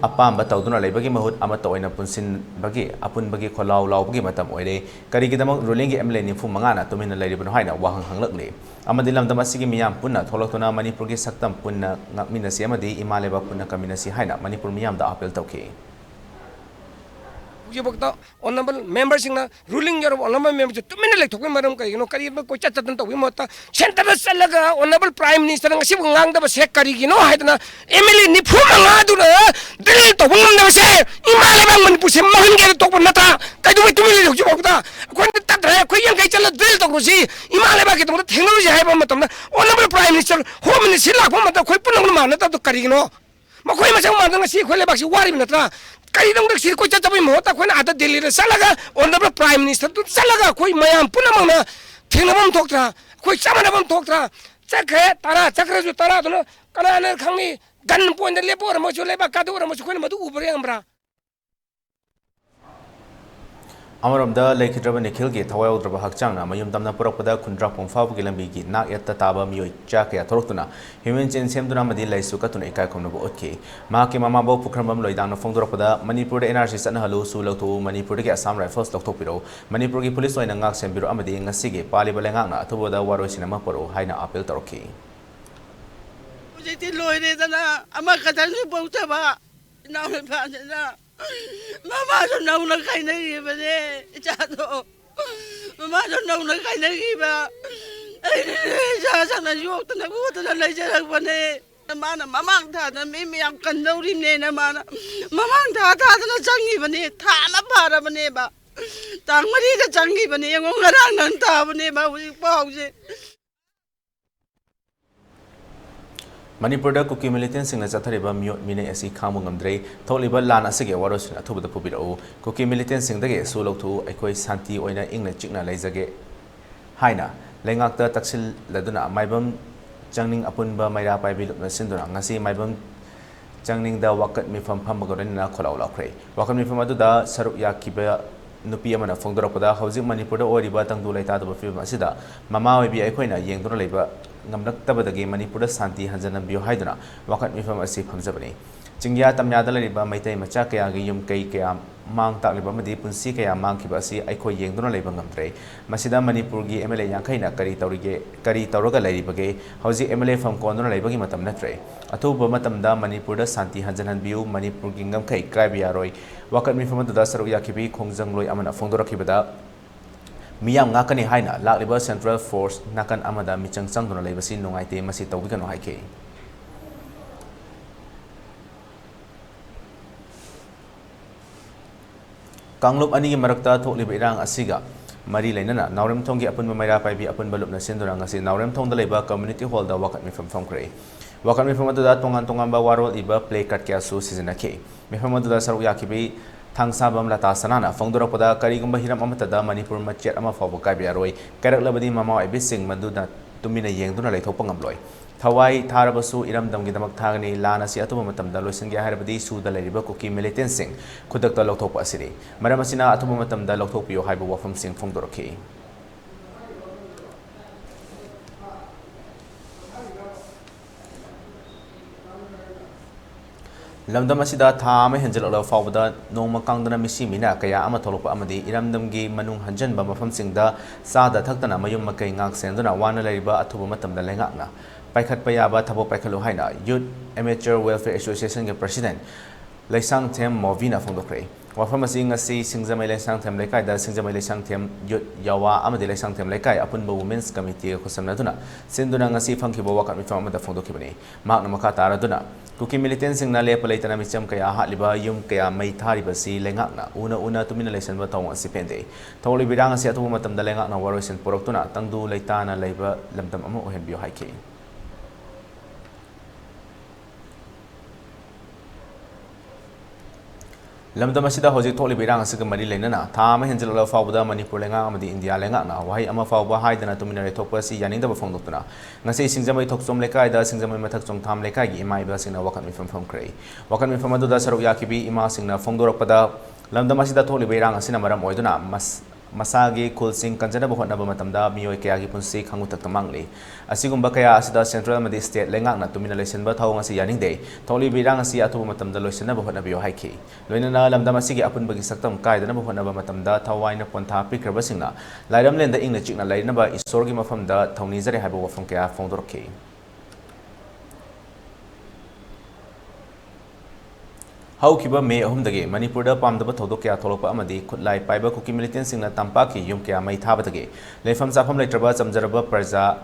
apamba tawduna leibagi mahut amatoina punsin bagi apun bagi kholau laubagi matam oire karigidamok ruling ki MLA nifu mangana tumina lairibano haina wahang hanglakni amadi lamdam asigi miyam punna tholoktuna Manipur ki saktam punna ngakminasi amadi imaleba punna kaminasi haina Manipur miyam da apel tawki Bukta honorable members singna ruling your honorable members to many like talking madam kay no kari ko chatatan to mota center salaga honorable prime minister ng sibung ngang da se kari gino haitna MLA ni phuma nga du na dil to bung na se imale bang man pu se mahin ge to nata kay du tu mili ju bukta ko ta dra ko yang kay chala dil to si imale ba ke to technology hai ba matam na honorable prime minister home minister la ko mata ko punang ma na ta to kari gino ma ko ma sang ma nga si ko le ba si wari na tra kay dong dak sir ko chachabi mo ta ko na ada delhi re salaga honorable prime minister tu salaga koi mayam punamang na thingnabam thoktra koi chamanabam thoktra chakhe tara chakre ju tara to kana na khangni gan point le por mo chu le ba ka do mo chu ko na madu ubre ambra Amaramda Laikhidraba Nikhil ki thawai oudraba hakchang na mayum tamna purakpada khundra pongfabu ki lambi ki nak yatta taba miyoi cha kaya thoroktuna human chain semduna madi laisu katuna ikai khomnabu otki ma ki mama bo pukhrambam loidang na phongdorakpada Manipur da NRC satna halu su loktu Manipur ki Assam Rifles loktopiro Manipur ki police loina ngak sembiro amadi ngasigi paliba lengak na athuboda waroi sinama poro haina apel tarokhi Ujiti loine dana ama kadang bauta ba na ba na Mama so na una kai na ba ne chato Mama so na una kai na ba ja sa na yo ta na ko ta na ja ba ne mana mamang tha na me me yang kan dau rim ne na mana mamang tha na changi ba ne tha na para ba ne ba tang mari da changi ba ne ngong ngarang nan ta ba ne ba ui pau je Manipur da kuki militant singna chathariba miyot mine asi khamu ngamdrei tholiba lan asige warosina thubada pubirau kuki militant singdage suloktu aikoi santi oina ingna chikna leijage haina lengakta taksil laduna maibam Changning Apunba Maira Paibi Sindura, Nasi Maibam Changning the Wakat Mifam Pamagorina Kola Lakre. Wakat Mifamadu Saruk Yakiba Nupiamana Fondorapada, Housing Manipur or Ribatang Duleta of Film Asida, Mama be Equina, Yang Labor, Namnakta the game Manipur Santi Hanzana Biohydra, Wakat Mifam Asip Hamzabani. Cingya tamyada lariba maitai macha kaya gi yum kai kaya mang tak liba madi punsi kaya mang ki basi aikoi yengduna leiba ngamtre masida Manipur gi MLA yangkhaina kari tawraga lariba ge hauji MLA fam konduna leiba gi matam natre atuba matamda Manipur da santi hanjanan biu Manipur gi ngamkai kai biaroi wakat mi famadu da saru yakibi khongjang loi amana fongdora kibada miyam ngakani haina lakliba Central Force nakan amada michang changduna leiba sin nongaite masi tawbigano haike Kanglup ani marakta thokliba irang asiga mari lainana Naorem thonggi apunba maira paibi apunba lupna sindurang asi Naorem thongda leiba community hall da wakat mifam famkre wakat mifam adada tongan ba warol iba play card kya su season ake mifam adada saruk yakibi thangsabam lata sanana fongdorapada karigumba hiram amatada Manipur machet ama fawba kaibiaroi karak labadi mama ibi sing maduna tumina yengduna leithokpa ngamloi Thawai Tharabasu Iram Damgi Damak Thagani Lana Si Atuma Matamda Loisingya Harabadi Suda Lariba Kuki Militant Sing Kudakta Loktopa Asiri Maramasina Atuma Matamda Loktopio Haiba Wafam Sing Fongdoroki Lamdamasida Thama Henjel Ola Fawda Noma Kangdana Mishimina Kaya Amatolopa Amadi Iram Damgi Manung Hanjan Bamafam Singda Sada Taktana Mayum Makai Ngak Senduna Wana Lariba Atuma Matamda Lengakna Paikat Payaba Tabo Paikalu Haina, Youth Amateur Welfare Association President, Laisang Tem Movina Fondokre. Wafamasi ngasi Singzamay Laisang Tem Lekai, da Singzamay Laisang Tem Youth Yawa Amadi Laisang Tem Lekai, Apunba Women's Committee Kusamnaduna, Sinduna ngasi Funkibo Wakat Mifam the Fondokibani, Mark Namakata Araduna, Kuki Militants in Nale Palatana Micham Kaya Hatliba, Yum Kaya May Taribasi, Lengakna, Una Tumination Batong Sipende, Toli Bidang Siatumatam the Lengakna Warriors in Porotuna, Tangdu Laitana Labor, Lamdam Amo Henbio Hike. Lamdamasida Hosi Toli Birang Sigamari Lenana, Tama Henjela Fawda, Manipur Lenga, Amadi India Lengana, Wai Amafawba Haidana Tuminare Topasi, Yaninda Fondotuna, Nasi Singzamay Toxom Lekai, the Singzamay Mataxom Tam Lekai, Imai Basina Wakami from Cray. Wakami from Aduda Saru Yakibi, Imasina Fondoropada, Lamdamasida Toli Birang Sinamaram Oiduna, Masagi Kulsing Kanjana Bohana Matamda, Mio Kayaki Punsi, Kangutamangli. Asigumba Kaya Asida Central Madi State Lengana, Tumination Batawasi Yaning Day, Toli Birang Siatu Matam the Loisana Bohana Bio Hike. Loinana Lamdamasigi upon Bagisaktam Kai, the Nabahana Matamda, Tawaina Ponta, Pikrabasina, Lidam Lenda English China Lainaba is Sorgima from the Taunizari Habo from Kaya Fondorke. How Kiba May home the game, Manipur Pam the Batodokia Tolopa Amadi could lie Piber Cookie militants in the Tampaki, Yumkia May Tabatake. Lefam Sapam Letraba, Samjaraba, Perza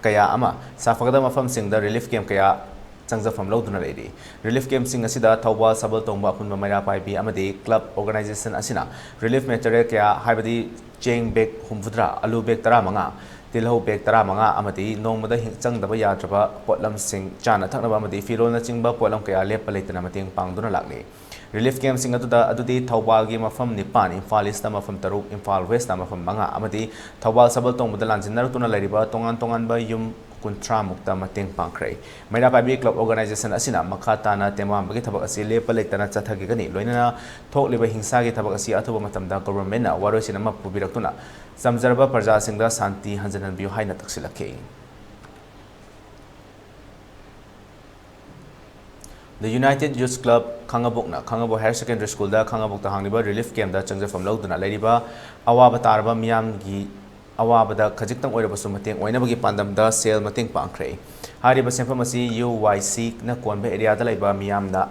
Kaya Ama, Safagada Mafam Sing the relief game Kaya Sangza from Loduna Lady. Relief game Sing Asida, Tauba, Sabal Tomba, Punmamara Pi Amadi, Club Organization Asina, Relief Material Kaya, Hibadi, Jane Bek, Humfudra, Alu Bek Taramanga. Tilho Bek Taramanga Amati, no mother Chang the Bayatraba, Potlam Sing, Chana Tanabamadi, Filona Chingba, Polam Kaya, Lepalatanamating Pangduna Lagni. Relief game sing Adudi, Taubal game from Nipan, Infal Istama from Taruk, Infal West Nama from Manga Amati, Taubal Sabaltong with the Lands in Narutuna Lariba, Tongan by Yum Kuntra Mukta Mating Pankray. Made by Big Club Organization Asina, Makatana, Tema, Bagitabasi, Lepalatana Chatagani, Loina, Totally by Hinsagi Tabasi, Atuamatamda, Government, Warosinama Pubiratuna. Samjaraba Parja Singda Santi Hanjanan Bio Haina Taxilake. The United Youth Club Kangabukna, Kangabo Higher Secondary School, the Kangabuk the Hangiba relief camp that Changja from Loduna Ladiba, Awabatarba Miamgi, Awabada Kajiktam Oirabasumating, Wainabagi Pandam, the Sale Mating Pankray. Hariba Semphamasi, UYC, Nakwamba area the Laiba Miamda,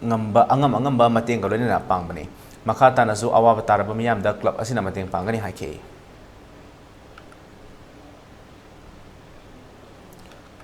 Angamba Mating Golina Pangmani. Makata na su Awabatarba Miyam the club asina mating pangani hike.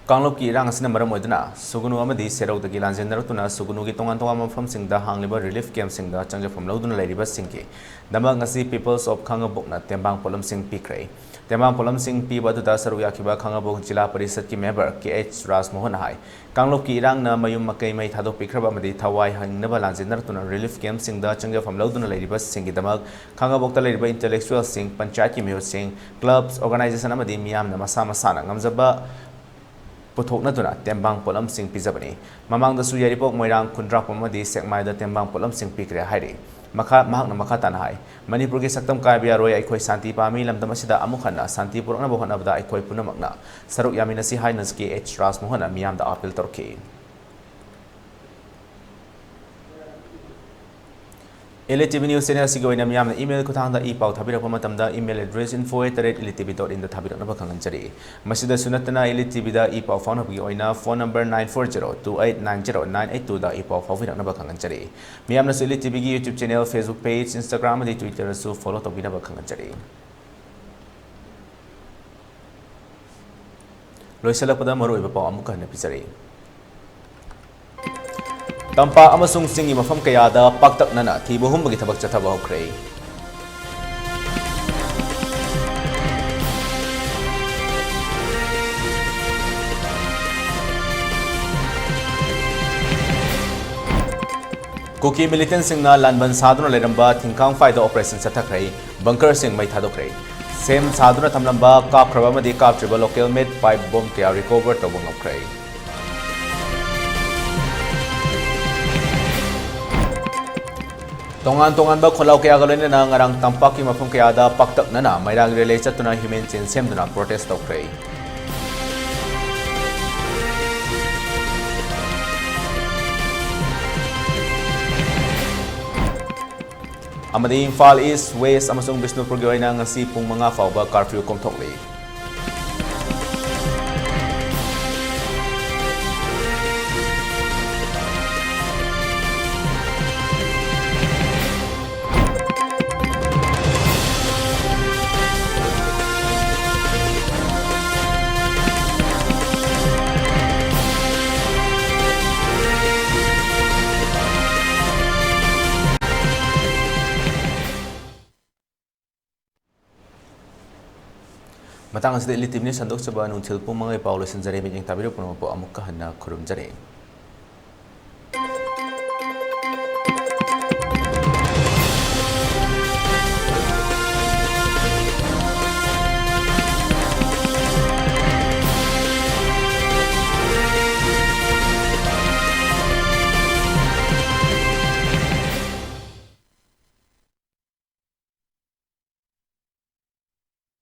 Kanglop ki irang asina maram oidna sugunu amadi serau dagi lanjenartuna sugunu gi tongan tongan mafam singda hangliba relief camp singda changjafam lauduna lairiba singki dama ngasi peoples of Khangabokna tembang polam sing pikrai tembang polam sing pi baduda saru yakiba Khangabok jila parisat ki member KH Ras Mohan hai Kanglop ki irang na mayum makai mai thado pikraba amadi thawai hangnaba lanjenartuna relief camp singda changjafam lauduna lairiba singi dama Khangabokta lairiba intellectual sing panchayat ki mihut sing clubs organization amadi miyam na masa masana ngamjaba Puthoknaduna tembang polam sing pizabani mamang da suyaripok moirang kundrak pamadi sekmai da tembang polam sing pikre hairi mahakna makatan hai Manipur gi saktam kaibia roi aikoi santi pami lamdam asida amukhana santi purokna bohana bada aikoi punamakna saruk yamina si hai naski H Ras Mohana miyam da apil torki ELITETV News Channel si goina miyam na email ko thangda ipau thabirak pamatamda email address info@elitetv.in da khanganjari masida sunatna ELITETV da ipau phone habgi oina phone number 9402890982 da ipau phawira na khanganjari miyam na ELITETV gi YouTube channel Facebook page Instagram adi Twitter su follow tobina khanganjari loisalakpada maroi ba pau amuka na pisari Tampa amasung singi mafam kayada paktak nana thiba humbagi thabak chathaba hokre Kuki militant singna lanban saduna leramba thingkang faida operation chathakrai bunker sing mai thadokre sem saduna thamlamba kapkraba madi kaptriba local made pipe bomb kya recover tobong okre Tongan ba kholau kaya galone na ngarang tampak ki mafum kaya da paktak na mairang relay chatuna human chain semduna protest tokre Amadi Imphal East West amasung Bisnupur gi oina ngasi pung mga fawba curfew komthokli Matang asida ELITETV News sandok saba nung tilpong mga ipaulo sanjari binyang tabiro puno po amuk kahana kurum jari.